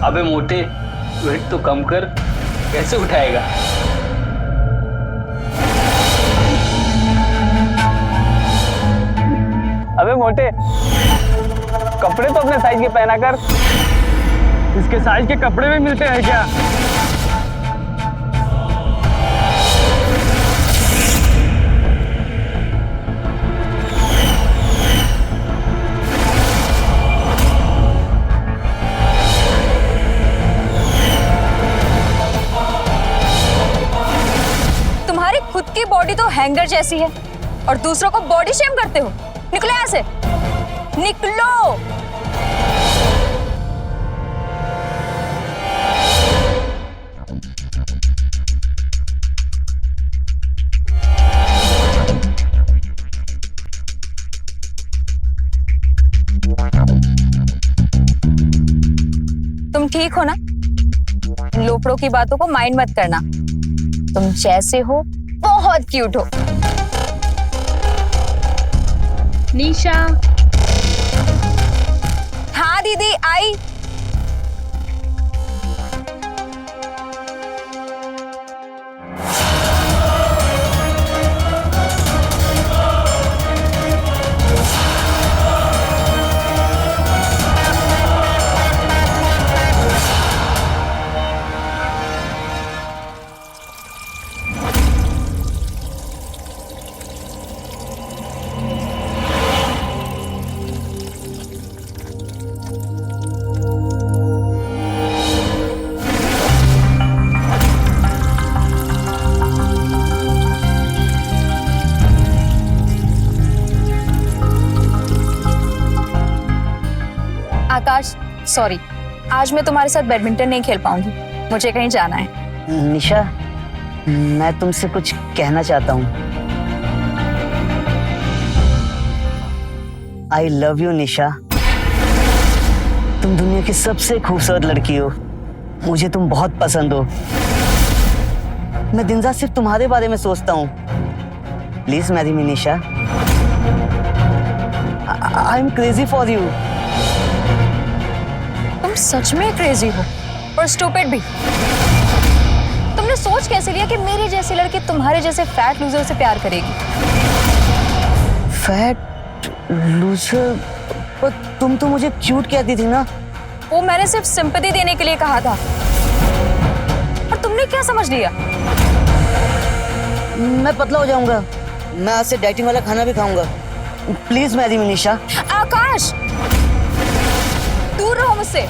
Speaker 10: अबे मोटे, वेट तो कम कर, कैसे उठाएगा? अबे मोटे, कपड़े तो अपने साइज के पहना कर। इसके साइज के कपड़े भी मिलते हैं क्या?
Speaker 2: खुद की बॉडी तो हैंगर जैसी है और दूसरों को बॉडी शेम करते हो। निकलो यहाँ से, निकलो। तुम ठीक हो ना? इन लोफड़ों की बातों को माइंड मत करना। तुम जैसे हो बहुत क्यूट हो।
Speaker 9: निशा।
Speaker 2: हाँ दीदी, आई। आकाश, सॉरी, आज मैं तुम्हारे साथ बैडमिंटन नहीं खेल पाऊंगी, मुझे कहीं जाना है।
Speaker 8: निशा, मैं तुमसे कुछ कहना चाहता हूँ। आई लव यू निशा। तुम दुनिया की सबसे खूबसूरत लड़की हो, मुझे तुम बहुत पसंद हो। मैं दिन रात सिर्फ तुम्हारे बारे में सोचता हूँ। Please marry me Nisha. I am crazy for you.
Speaker 2: तुम सच में क्रेजी हो और स्टूपिड भी। तुमने सोच कैसे लिया कि मेरी जैसी लड़की तुम्हारे जैसे फैट लूजर से प्यार करेगी?
Speaker 8: Fat loser? पर तुम तो मुझे क्यूट कहती थी ना।
Speaker 2: वो मैंने सिर्फ सिंपैथी देने के लिए कहा था, और तुमने क्या समझ लिया?
Speaker 8: मैं पतला हो जाऊंगा, मैं आज से डाइटिंग वाला खाना भी खाऊंगा। प्लीज मैरी मी निशा।
Speaker 2: आकाश, दूर रहो मुझसे,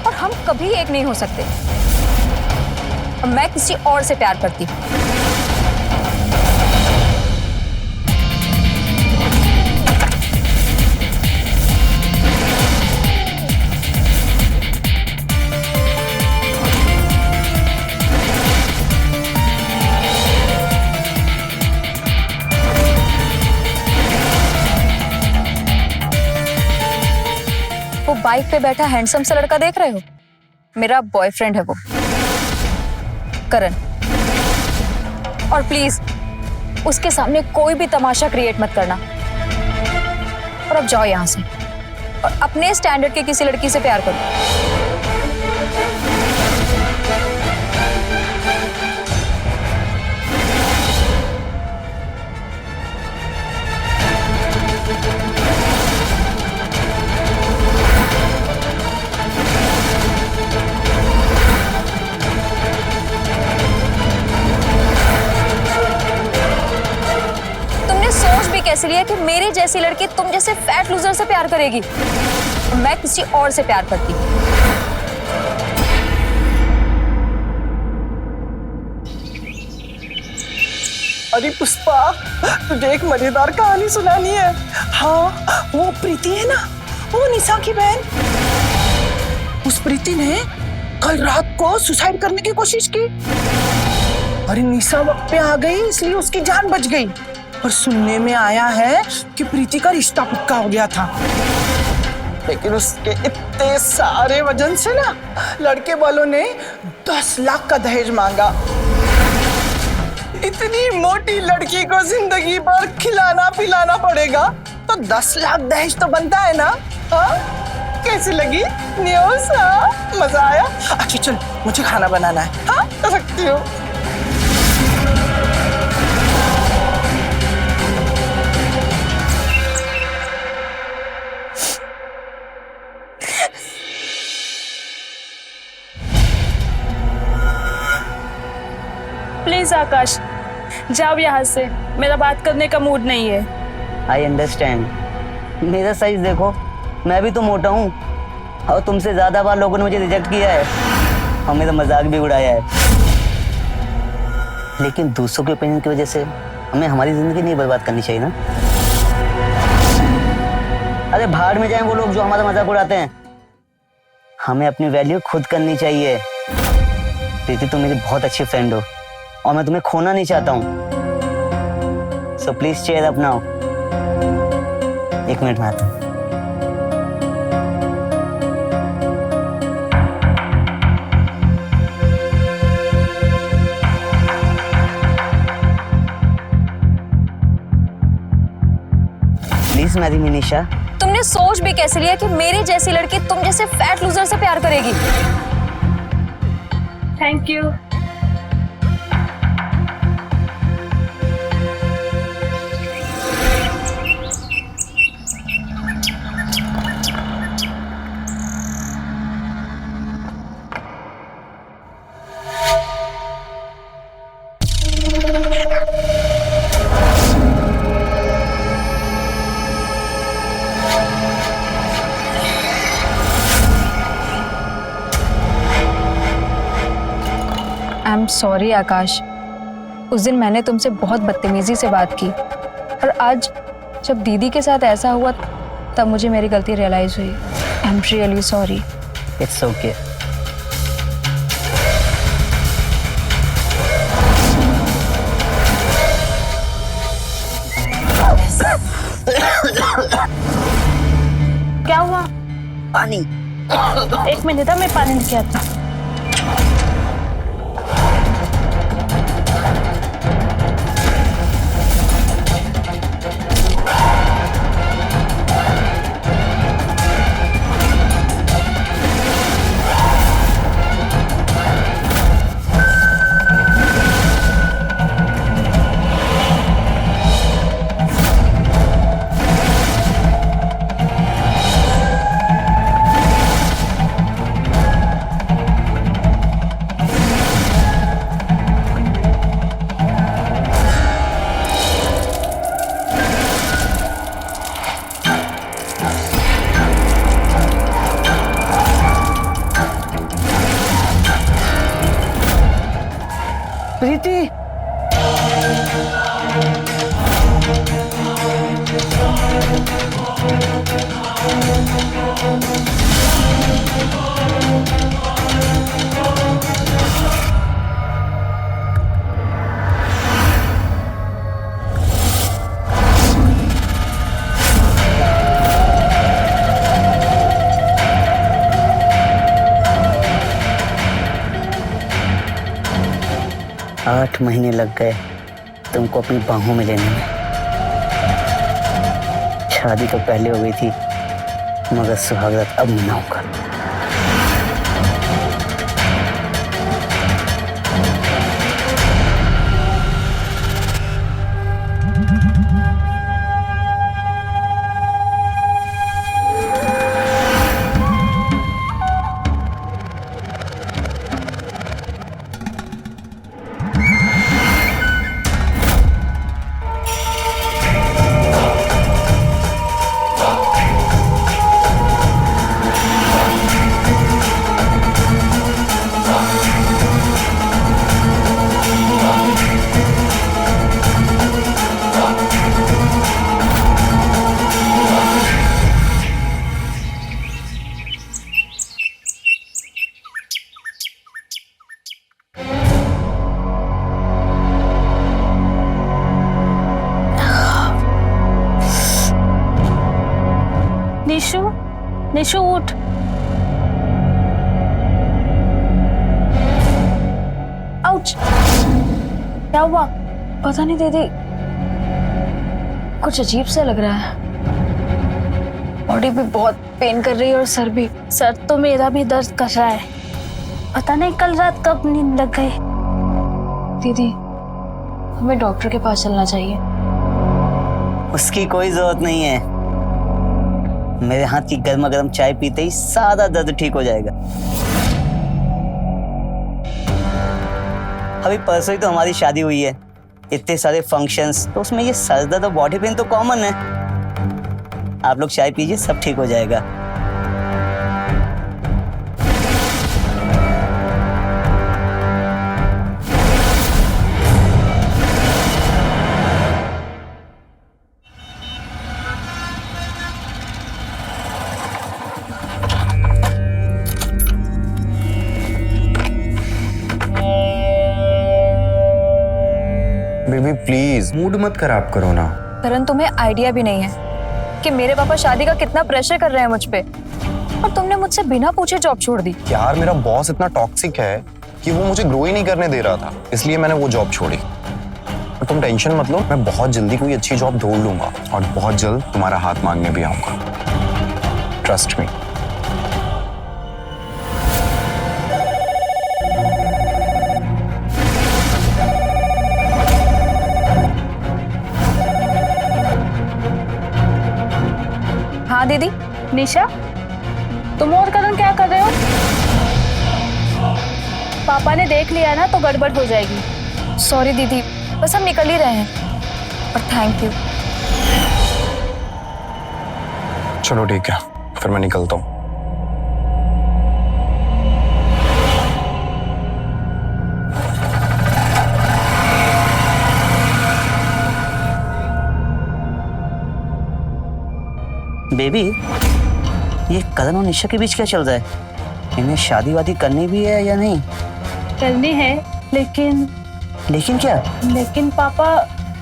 Speaker 2: और हम कभी एक नहीं हो सकते। मैं किसी और से प्यार करती हूँ। वो बाइक पे बैठा हैंडसम सा लड़का देख रहे हो? मेरा बॉयफ्रेंड है वो, करण। और प्लीज उसके सामने कोई भी तमाशा क्रिएट मत करना। और अब जाओ यहां से और अपने स्टैंडर्ड के किसी लड़की से प्यार करो। कैसे लिया कि मेरी जैसी लड़की तुम जैसे फैट लूजर से प्यार करेगी? मैं किसी और से प्यार करती हूँ।
Speaker 7: अरे पुष्पा, तुझे एक मजेदार कहानी सुनानी है। हाँ, वो प्रीति है ना, वो निशा की बहन। उस प्रीति ने कल रात को सुसाइड करने की कोशिश की। अरे निशा वक्त पे आ गई, इसलिए उसकी जान बच गई। और सुनने में आया है कि प्रीति का रिश्ता पक्का हो गया था, लेकिन उसके इतने सारे वजन से ना लड़के वालों ने 10 लाख का दहेज मांगा। इतनी मोटी लड़की को जिंदगी भर खिलाना पिलाना पड़ेगा, तो 10 लाख दहेज तो बनता है ना। हाँ, कैसी लगी न्यूज़? मजा आया? अच्छा चल, मुझे खाना बनाना है। हाँ, कर सकती हूँ।
Speaker 9: प्लीज आकाश, जाओ यहाँ से, मेरा बात करने का मूड नहीं है।
Speaker 8: I understand. मेरा साइज देखो, मैं भी तो मोटा हूँ, और तुमसे ज्यादा बार लोगों ने मुझे रिजेक्ट किया है और मेरा मजाक भी उड़ाया है। लेकिन दूसरों के ओपिनियन की वजह से हमें हमारी जिंदगी नहीं बर्बाद करनी चाहिए ना। अरे भाड़ में जाएं वो लोग जो हमारा मजाक उड़ाते हैं। हमें अपनी वैल्यू खुद करनी चाहिए। प्रीति, तुम मेरी बहुत अच्छी फ्रेंड हो और मैं तुम्हें खोना नहीं चाहता हूं। So please cheer up now. एक मिनट में आता हूं। प्लीज मैरी मी निशा।
Speaker 2: तुमने सोच भी कैसे लिया कि मेरी जैसी लड़की तुम जैसे फैट लूजर से प्यार करेगी?
Speaker 9: Thank you.
Speaker 2: I am sorry Akash, उस दिन मैंने तुमसे बहुत बदतमीजी से बात की, और आज जब दीदी के साथ ऐसा हुआ तब मुझे मेरी गलती रियलाइज हुई। I am really sorry.
Speaker 8: It's okay.
Speaker 9: क्या हुआ?
Speaker 8: पानी।
Speaker 9: एक मिनट, मैं पानी लेके आती हूँ।
Speaker 7: प्रीति,
Speaker 8: आठ महीने लग गए तुमको अपनी बाहों में लेने में। शादी तो पहले हो गई थी, मगर सुहागरात अब मनाऊंगा।
Speaker 9: निशु, निशु उठ। आउच! क्या हुआ?
Speaker 2: पता नहीं दीदी, कुछ अजीब सा लग रहा है। बॉडी भी बहुत पेन कर रही है और सर भी।
Speaker 9: सर तो मेरा भी दर्द कर रहा है। पता नहीं कल रात कब नींद लग गई।
Speaker 2: दीदी, हमें डॉक्टर के पास चलना चाहिए।
Speaker 8: उसकी कोई जरूरत नहीं है। मेरे हाथ की गर्मा गर्म चाय पीते ही सारा दर्द ठीक हो जाएगा। अभी परसों ही तो हमारी शादी हुई है, इतने सारे फंक्शंस, तो उसमें ये सर दर्द और बॉडी पेन तो कॉमन है। आप लोग चाय पीजिए, सब ठीक हो जाएगा।
Speaker 11: बेबी प्लीज मूड मत खराब करो ना।
Speaker 2: करण, तुम्हें आइडिया भी नहीं है कि मेरे पापा शादी का कितना प्रेशर कर रहे हैं मुझ पे, और तुमने मुझसे बिना पूछे जॉब छोड़ दी।
Speaker 11: यार मेरा बॉस इतना टॉक्सिक है कि वो मुझे ग्रो ही नहीं करने दे रहा था, इसलिए मैंने वो जॉब छोड़ी। और तुम टेंशन मत लो, मैं बहुत जल्दी कोई अच्छी जॉब ढूंढ लूंगा और बहुत जल्द तुम्हारा हाथ मांगने भी आऊंगा। Trust me.
Speaker 2: हाँ दीदी।
Speaker 9: निशा, तुम और करण क्या कर रहे हो? पापा ने देख लिया ना तो गड़बड़ हो जाएगी।
Speaker 2: सॉरी दीदी, बस हम निकल ही रहे हैं। और थैंक यू।
Speaker 11: चलो ठीक है, फिर मैं निकलता हूँ।
Speaker 8: बेबी, ये करण और निशा के बीच क्या चल रहा है? इन्हें शादी वादी करनी भी है या नहीं?
Speaker 9: करनी है, लेकिन
Speaker 8: लेकिन क्या?
Speaker 9: लेकिन पापा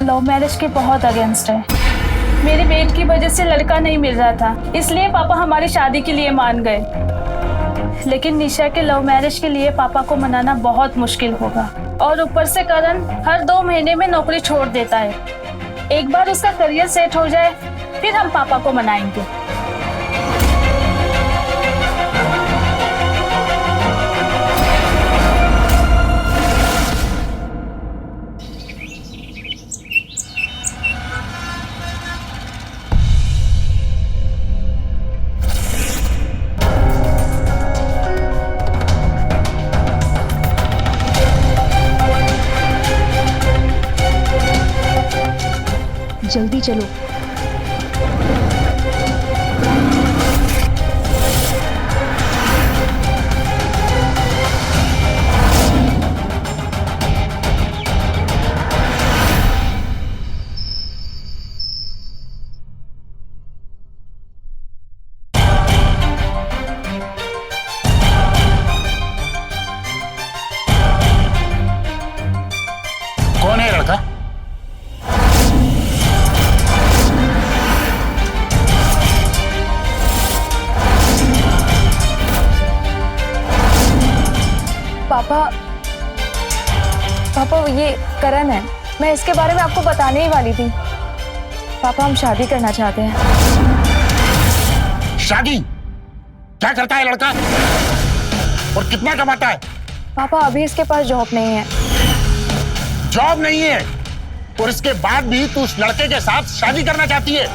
Speaker 9: लव मैरिज के बहुत अगेंस्ट है। मेरे पेट की वजह से लड़का नहीं मिल रहा था, इसलिए पापा हमारी शादी के लिए मान गए। लेकिन निशा के लव मैरिज के लिए पापा को मनाना बहुत मुश्किल होगा। और ऊपर से करण हर 2 महीने में नौकरी छोड़ देता है। एक बार उसका करियर सेट हो जाए, फिर हम पापा को मनाएंगे।
Speaker 2: जल्दी चलो।
Speaker 12: कौन है लड़का?
Speaker 2: पापा ये करण है। मैं इसके बारे में आपको बताने ही वाली थी। पापा हम शादी करना चाहते हैं।
Speaker 12: शादी? क्या करता है लड़का और कितना कमाता है?
Speaker 2: पापा अभी इसके पास जॉब नहीं है।
Speaker 12: जॉब नहीं है और इसके बाद भी तू उस लड़के के साथ शादी करना चाहती है?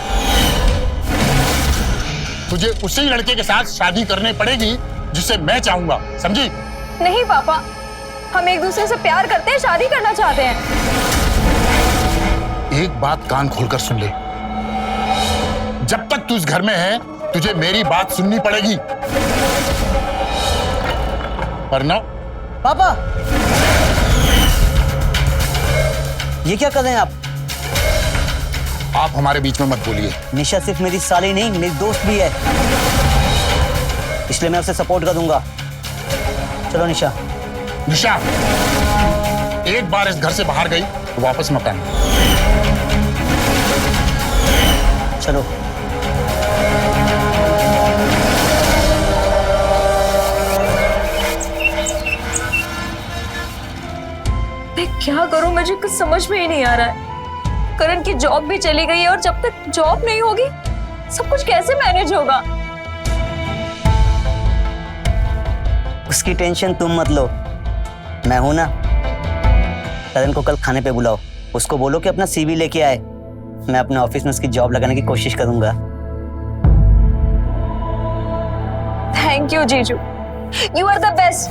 Speaker 12: तुझे उसी लड़के के साथ शादी करनी पड़ेगी जिसे मैं चाहूंगा, समझी?
Speaker 2: नहीं पापा, हम एक दूसरे से प्यार करते हैं, शादी करना चाहते हैं।
Speaker 12: एक बात कान खोलकर सुन ले, जब तक तू इस घर में है तुझे मेरी बात सुननी पड़ेगी, वरना।
Speaker 8: पापा, ये क्या कर रहे हैं आप?
Speaker 12: आप हमारे बीच में मत बोलिए।
Speaker 8: निशा सिर्फ मेरी साली नहीं, मेरी दोस्त भी है, इसलिए मैं उसे सपोर्ट करूंगा। चलो निशा।
Speaker 12: निशा, एक बार इस घर से बाहर गई तो वापस मत आना।
Speaker 8: चलो।
Speaker 2: मैं क्या करूं, मुझे कुछ समझ में ही नहीं आ रहा है। करण की जॉब भी चली गई है और जब तक जॉब नहीं होगी सब कुछ कैसे मैनेज होगा?
Speaker 8: उसकी टेंशन तुम मत लो, मैं हूं ना। करण को कल खाने पे बुलाओ, उसको बोलो कि अपना सीवी लेके आए। मैं अपने ऑफिस में उसकी जॉब लगाने की कोशिश करूंगा।
Speaker 2: थैंक यू जीजू, you are the best.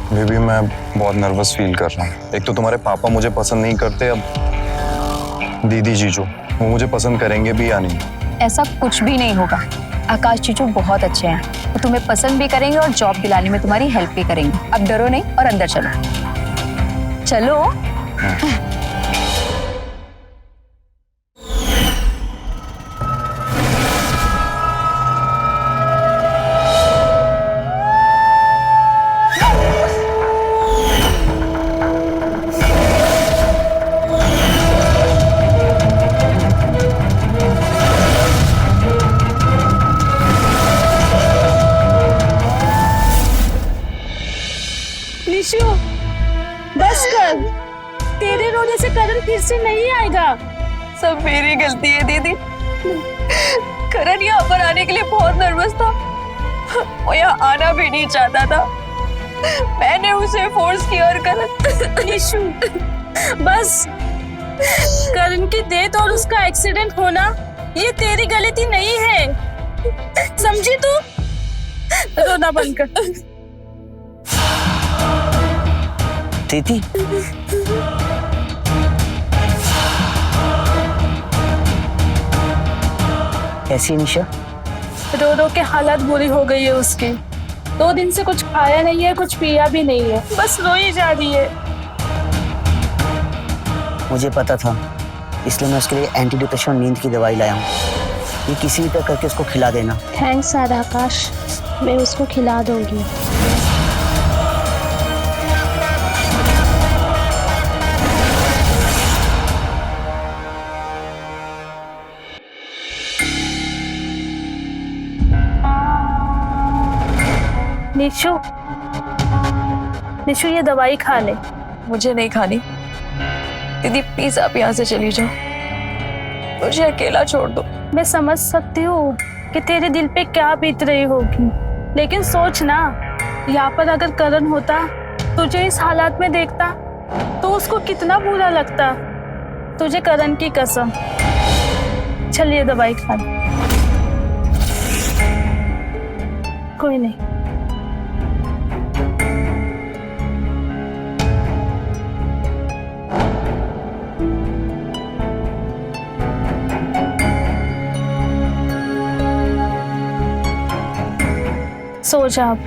Speaker 11: Baby, मैं बहुत नर्वस फील कर रहा हूँ। एक तो तुम्हारे पापा मुझे पसंद नहीं करते, अब दीदी जीजू वो मुझे पसंद करेंगे भी या नहीं?
Speaker 2: ऐसा कुछ भी नहीं होगा। आकाश जीजू बहुत अच्छे हैं, वो तुम्हें पसंद भी करेंगे और जॉब दिलाने में तुम्हारी हेल्प भी करेंगे। अब डरो नहीं और अंदर चलो। चलो।
Speaker 9: निशु, बस कर। तेरे रोने से करण फिर से नहीं आएगा।
Speaker 2: सब मेरी गलती है दीदी। करण यहाँ पर आने के लिए बहुत नर्वस था, वो यहाँ आना भी नहीं चाहता था। मैंने उसे फोर्स किया और करण।
Speaker 9: निशु, बस। करण की डेथ और उसका एक्सीडेंट होना ये तेरी गलती नहीं है, समझी तू? रोना बंद कर।
Speaker 8: दीदी, कैसी है निशा?
Speaker 9: रो रो के हालत बुरी हो गई है उसकी। 2 दिन से कुछ खाया नहीं है, कुछ पिया भी नहीं है, बस रो ही जा रही है।
Speaker 8: मुझे पता था, इसलिए मैं उसके लिए एंटी डिप्रेशन और नींद की दवाई लाया हूँ। ये किसी भी तरह करके उसको खिला देना।
Speaker 13: थैंक्स आकाश, मैं उसको खिला दूंगी।
Speaker 9: निशु, निशु ये दवाई खा ले।
Speaker 2: मुझे नहीं खानी दीदी, प्लीज आप यहाँ से चली जाओ, मुझे अकेला छोड़ दो।
Speaker 9: मैं समझ सकती हूँ कि तेरे दिल पे क्या बीत रही होगी, लेकिन सोच ना, यहाँ पर अगर करण होता, तुझे इस हालात में देखता तो उसको कितना बुरा लगता। तुझे करण की कसम। चलिए दवाई खा ले। कोई नहीं। सो जा आप।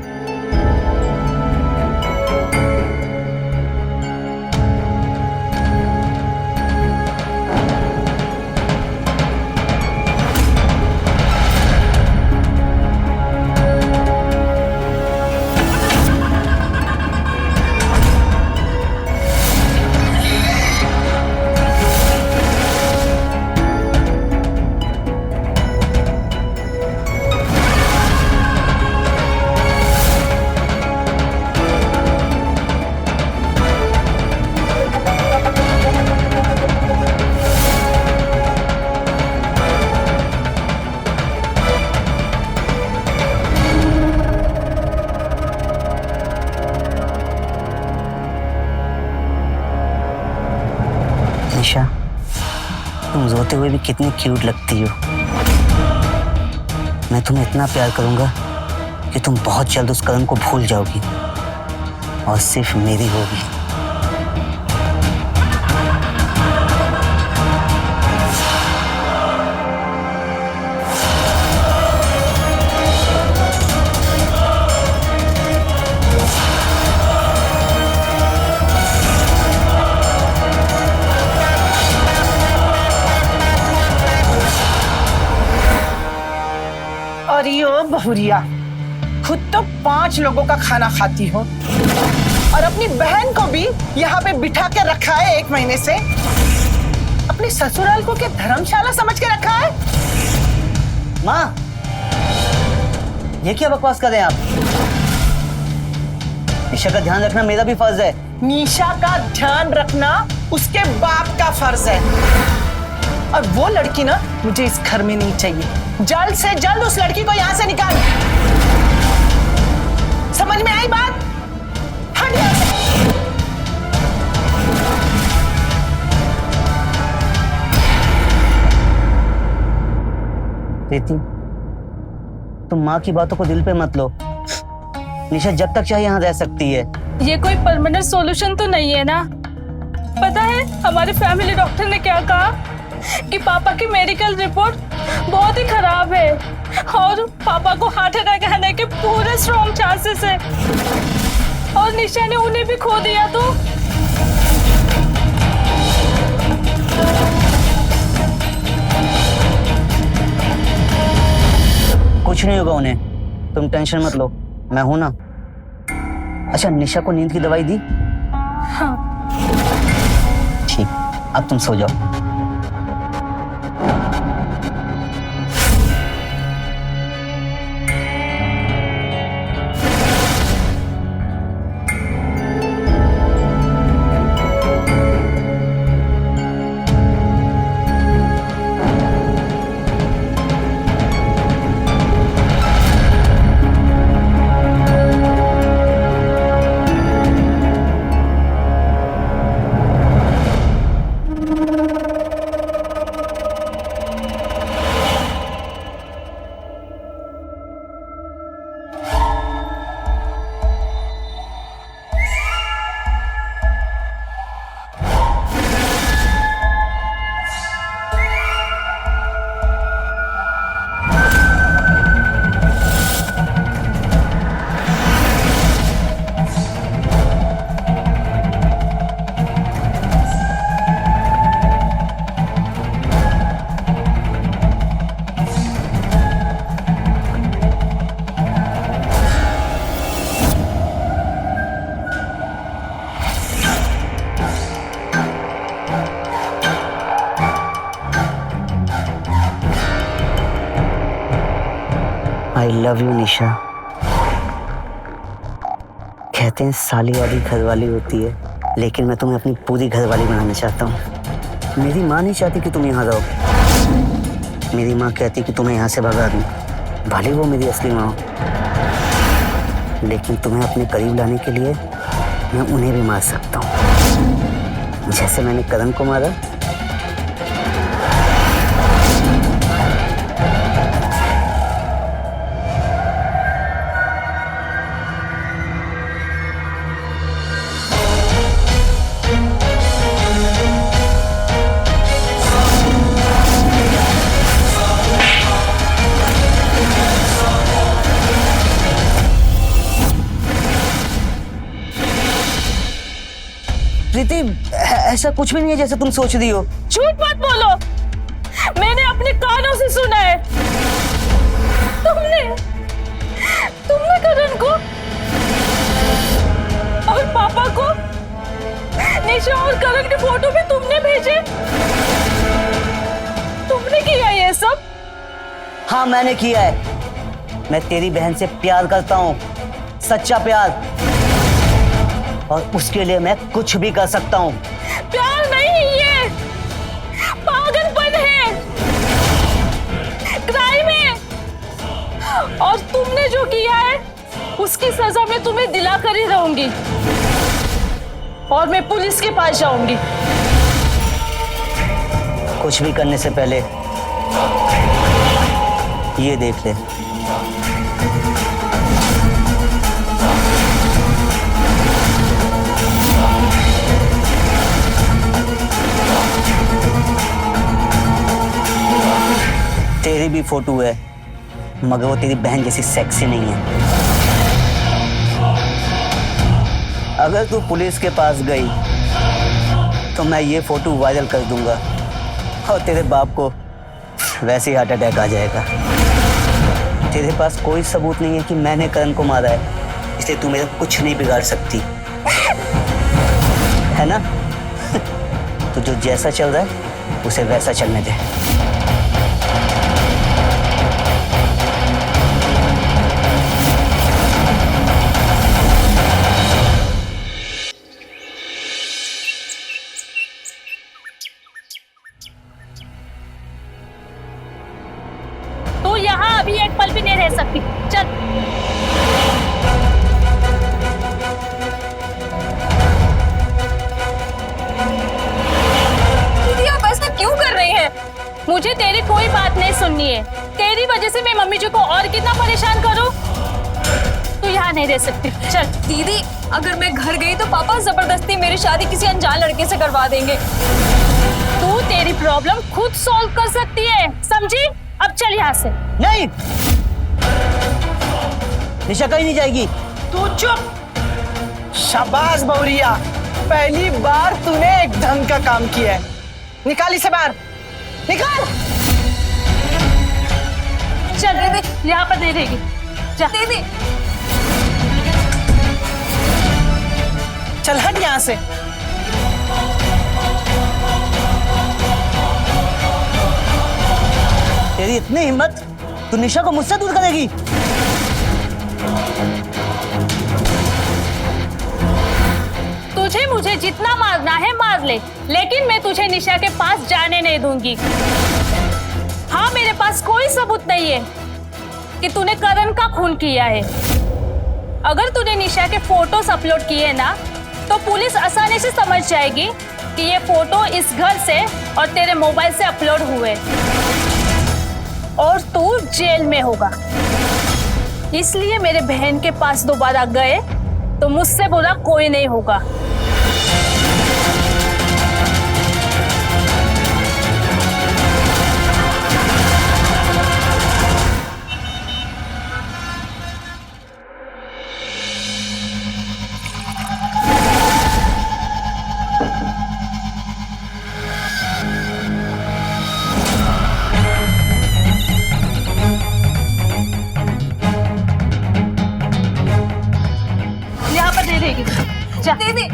Speaker 8: निशा, तुम रोते हुए भी कितनी क्यूट लगती हो। मैं तुम्हें इतना प्यार करूंगा कि तुम बहुत जल्द उस करण को भूल जाओगी और सिर्फ मेरी होगी।
Speaker 7: अरे ओ बहुरिया, खुद तो 5 लोगों का खाना खाती हो और अपनी बहन को भी यहाँ पे बिठा के रखा है 1 महीने से। अपने ससुराल को क्या धर्मशाला समझ के रखा है?
Speaker 8: माँ, ये क्या बकवास कर रहे हैं आप? निशा का ध्यान रखना मेरा भी फर्ज है।
Speaker 7: निशा का ध्यान रखना उसके बाप का फर्ज है। और वो लड़की ना मुझे इस घर में नहीं चाहिए। जल्द से जल्द उस लड़की को यहाँ से निकाल। समझ में आई बात? हट यहाँ से।
Speaker 8: प्रीति, तुम माँ की बातों को दिल पे मत लो। निशा जब तक चाहे यहाँ रह सकती है।
Speaker 9: ये कोई परमानेंट सॉल्यूशन तो नहीं है ना? पता है हमारे फैमिली डॉक्टर ने क्या कहा कि पापा की मेडिकल रिपोर्ट बहुत ही खराब है और पापा को हार्ट अटैक आने के पूरे स्ट्रॉन्ग चांसेस है और निशा ने उन्हें भी खो दिया तो
Speaker 8: कुछ नहीं होगा उन्हें, तुम टेंशन मत लो, मैं हूं ना। अच्छा, निशा को नींद की दवाई दी?
Speaker 9: हाँ।
Speaker 8: ठीक, अब तुम सो जाओ। लव यू निशा। कहते हैं साली वाली घरवाली होती है, लेकिन मैं तुम्हें अपनी पूरी घरवाली बनाना चाहता हूँ। मेरी माँ नहीं चाहती कि तुम यहाँ रहो। मेरी माँ कहती कि तुम्हें यहाँ से भगा दूँ, भले वो मेरी असली माँ हो, लेकिन तुम्हें अपने करीब लाने के लिए मैं उन्हें भी मार सकता हूँ, जैसे मैंने करण को मारा। प्रीति, ऐसा कुछ भी नहीं है जैसे तुम सोच रही हो।
Speaker 9: झूठ मत बोलो, मैंने अपने कानों से सुना है। तुमने करण को और पापा को निशा और करण के फोटो भी तुमने भेजे। तुमने किया ये सब?
Speaker 8: हाँ, मैंने किया है। मैं तेरी बहन से प्यार करता हूँ, सच्चा प्यार, और उसके लिए मैं कुछ भी कर सकता हूँ।
Speaker 9: प्यार नहीं, ये पागलपन है, क्राइम है। और तुमने जो किया है उसकी सजा मैं तुम्हें दिला कर ही रहूंगी, और मैं पुलिस के पास जाऊंगी।
Speaker 8: कुछ भी करने से पहले ये देख ले। तेरी भी फोटो है, मगर वो तेरी बहन जैसी सेक्सी नहीं है। अगर तू पुलिस के पास गई तो मैं ये फोटो वायरल कर दूंगा, और तेरे बाप को वैसे ही हार्ट अटैक आ जाएगा। तेरे पास कोई सबूत नहीं है कि मैंने करण को मारा है, इसलिए तू मेरा कुछ नहीं बिगाड़ सकती, है ना? तो जो जैसा चल रहा है उसे वैसा चलने दे।
Speaker 9: तू यहाँ अभी एक पल भी नहीं रह सकती। चल।
Speaker 2: दीदी, आप ऐसा क्यों कर रही हैं?
Speaker 9: मुझे तेरी कोई बात नहीं सुननी है। तेरी वजह से मैं मम्मी जी को और कितना परेशान करूं? तू यहाँ नहीं रह सकती। चल।
Speaker 2: दीदी, अगर मैं घर गई तो पापा जबरदस्ती मेरी शादी किसी अनजान लड़के से करवा देंगे।
Speaker 9: तू तेरी प्रॉब्लम खुद सॉल्व कर सकती है, समझी? अब चल यहाँ से।
Speaker 8: नहीं, निशा कहीं नहीं जाएगी।
Speaker 7: तू चुप। शाबाश बौरिया, पहली बार तूने एक ढंग का काम किया है। निकाल इसे बाहर, निकाल।
Speaker 9: चल दीदी, यहाँ पर नहीं रहेगी। जा।
Speaker 2: दीदी,
Speaker 7: चल हट यहाँ से।
Speaker 8: तेरी इतनी हिम्मत, तू निशा को मुझसे दूर करेगी?
Speaker 9: तुझे मुझे जितना मारना है मार ले, लेकिन मैं तुझे निशा के पास जाने नहीं दूंगी। हाँ, मेरे पास कोई सबूत नहीं है कि तूने करण का खून किया है। अगर तूने निशा के फोटोज अपलोड किए ना, तो पुलिस आसानी से समझ जाएगी कि ये फोटो इस घर से और तेरे मोबाइल से अपलोड हुए, और तू जेल में होगा। इसलिए मेरे बहन के पास दोबारा गए तो मुझसे बुरा कोई नहीं होगा। जा।
Speaker 2: दीदी,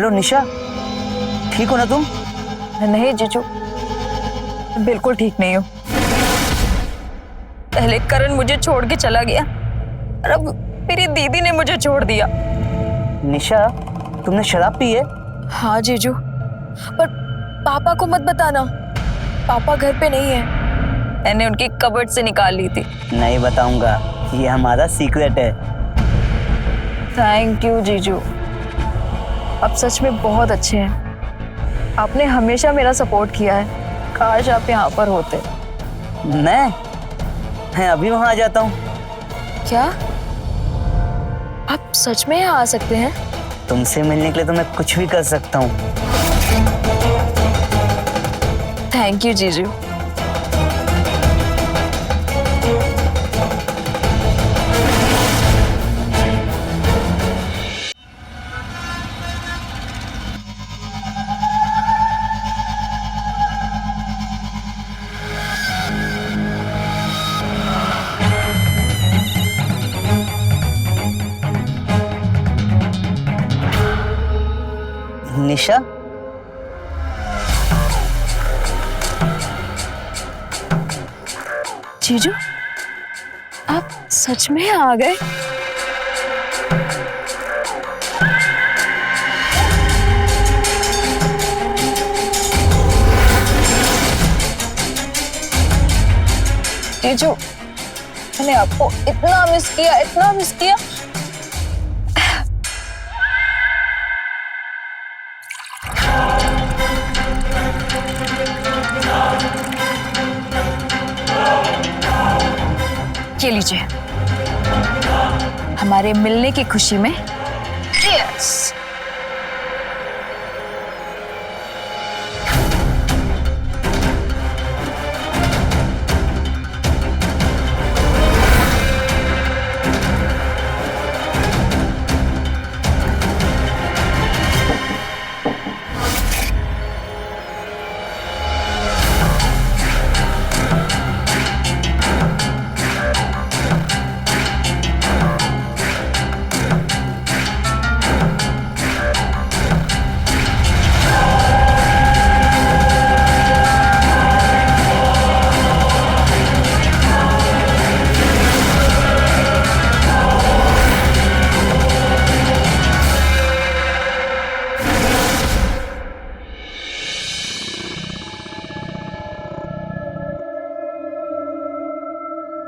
Speaker 8: हेलो निशा, ठीक हो ना तुम?
Speaker 2: नहीं जीजू, बिल्कुल ठीक नहीं हूँ। पहले करण मुझे छोड़ के चला गया और अब मेरी दीदी ने मुझे छोड़ दिया।
Speaker 8: निशा, तुमने शराब पी है?
Speaker 2: हाँ जीजू, पर पापा को मत बताना, पापा घर पे नहीं है, मैंने उनकी कबर्ड से निकाल ली थी।
Speaker 8: नहीं बताऊंगा, ये हमारा सीक्रेट है।
Speaker 2: थैंक यू जीजू, आप सच में बहुत अच्छे हैं। आपने हमेशा मेरा सपोर्ट किया है, काश आप यहाँ पर होते।
Speaker 8: मैं अभी वहां आ जाता हूँ।
Speaker 2: क्या आप सच में यहाँ आ सकते हैं?
Speaker 8: तुमसे मिलने के लिए तो मैं कुछ भी कर सकता हूँ।
Speaker 2: थैंक यू जीजू।
Speaker 8: निशा,
Speaker 2: जीजू आप सच में आ गए? जीजू, मैंने आपको इतना मिस किया, इतना मिस किया। ये लीजिए, हमारे मिलने की खुशी में चीयर्स।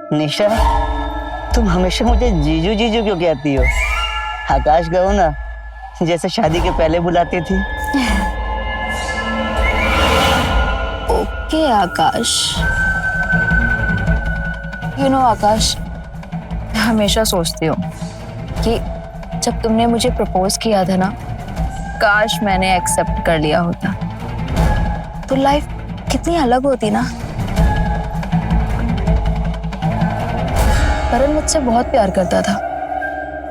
Speaker 8: निशा, तुम हमेशा मुझे जीजू जीजू क्यों कहती हो? आकाश कहो ना, जैसे शादी के पहले बुलाती थी।
Speaker 2: Okay Akash. यू नो आकाश, मैं हमेशा सोचती हूँ कि जब तुमने मुझे प्रपोज किया था ना, काश मैंने एक्सेप्ट कर लिया होता तो लाइफ कितनी अलग होती ना। करण मुझसे बहुत प्यार करता था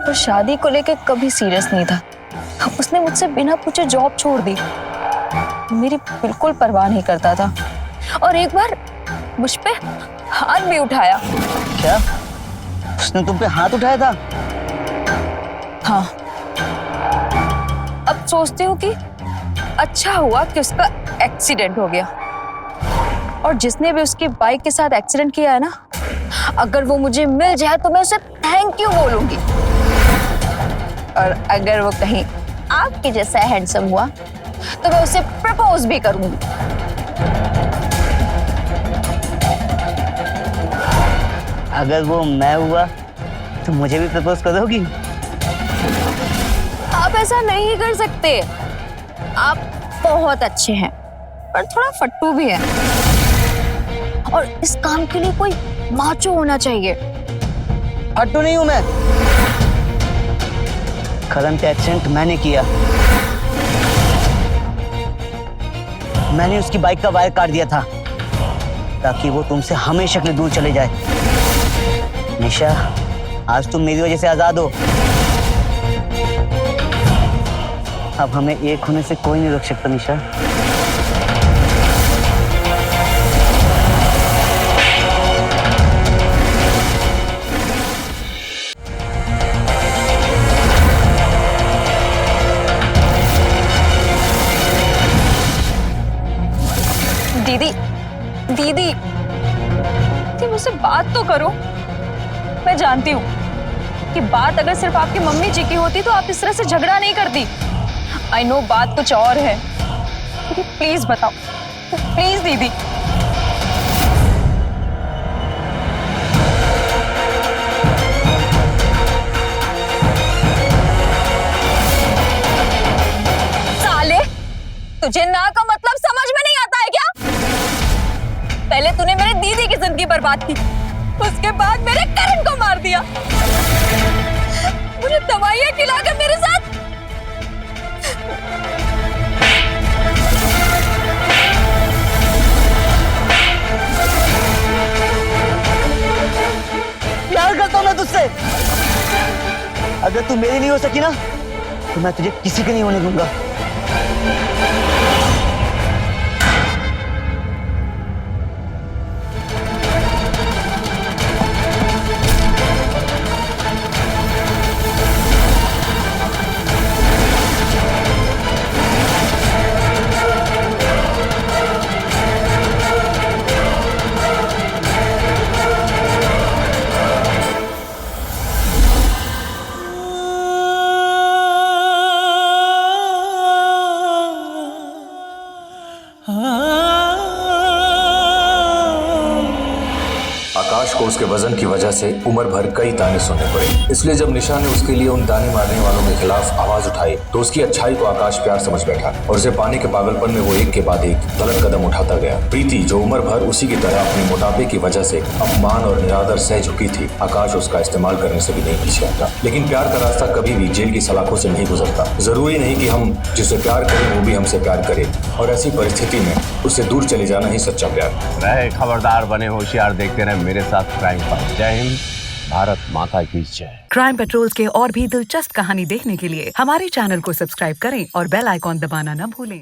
Speaker 2: और शादी को लेकर कभी सीरियस नहीं था। उसने मुझसे बिना पूछे जॉब छोड़ दी, मेरी बिल्कुल परवाह नहीं करता था और एक बार मुझ पे हाथ भी उठाया।
Speaker 8: क्या उसने तुम पे हाथ उठाया था?
Speaker 2: हाँ, अब सोचती हूँ कि अच्छा हुआ कि उसका एक्सीडेंट हो गया और जिसने भी उसकी बाइक के साथ एक्सीडेंट किया है ना, अगर वो मुझे मिल जाए तो मैं उसे थैंक यू बोलूंगी और अगर वो कहीं आपके जैसा हैंडसम हुआ तो मैं उसे प्रपोज भी करूंगी।
Speaker 8: अगर वो मैं हुआ तो मुझे भी प्रपोज करोगी?
Speaker 2: आप ऐसा नहीं कर सकते, आप बहुत अच्छे हैं पर थोड़ा फट्टू भी है और इस काम के लिए कोई माचो होना चाहिए।
Speaker 8: फट्टू नहीं हूं मैं। करण का एक्सीडेंट मैंने किया, मैंने उसकी बाइक का वायर काट दिया था ताकि वो तुमसे हमेशा के लिए दूर चले जाए। निशा, आज तुम मेरी वजह से आजाद हो। अब हमें एक होने से कोई नहीं रोक सकता निशा।
Speaker 2: दीदी दीदी तुम मुझसे बात तो करो। मैं जानती हूँ कि बात अगर सिर्फ आपकी मम्मी जी की होती तो आप इस तरह से झगड़ा नहीं करती। आई नो बात कुछ और है, लेकिन प्लीज बताओ, प्लीज दीदी। साले, तुझे ना का मतलब समझ में नहीं आता है क्या? पहले तूने मेरे दीदी की जिंदगी बर्बाद की, उसके बाद मेरे करण को मार दिया, मुझे दवाइयां खिलाकर मेरे साथ
Speaker 8: प्यार करता हूं मैं तुझसे। अगर तू मेरी नहीं हो सकी ना तो मैं तुझे किसी के नहीं होने दूंगा।
Speaker 1: आकाश को उसके वजन की वजह से उम्र भर कई ताने सुनने पड़े। इसलिए जब निशा ने उसके लिए उन ताने मारने वालों के खिलाफ आवाज उठाई तो उसकी अच्छाई को आकाश प्यार समझ बैठा और उसे पाने के पागलपन में वो एक के बाद एक गलत कदम उठाता गया। प्रीति जो उम्र भर उसी की तरह अपने मोटापे की वजह से अपमान और निरादर सह झुकी थी, आकाश उसका इस्तेमाल करने से भी नहीं पीछे हटा। लेकिन प्यार का रास्ता कभी भी जेल की सलाखों से नहीं गुजरता। जरूरी नहीं कि हम जिसे प्यार करें वो भी हमसे प्यार करे, और ऐसी परिस्थिति में उससे दूर चले जाना ही सच्चा प्यार।
Speaker 14: रहे खबरदार, बने होशियार, देखते रहे मेरे साथ क्राइम फाइल। जय हिंद, भारत माता की जय।
Speaker 15: क्राइम पेट्रोल्स के और भी दिलचस्प कहानी देखने के लिए हमारे चैनल को सब्सक्राइब करें और बेल आइकॉन दबाना न भूलें।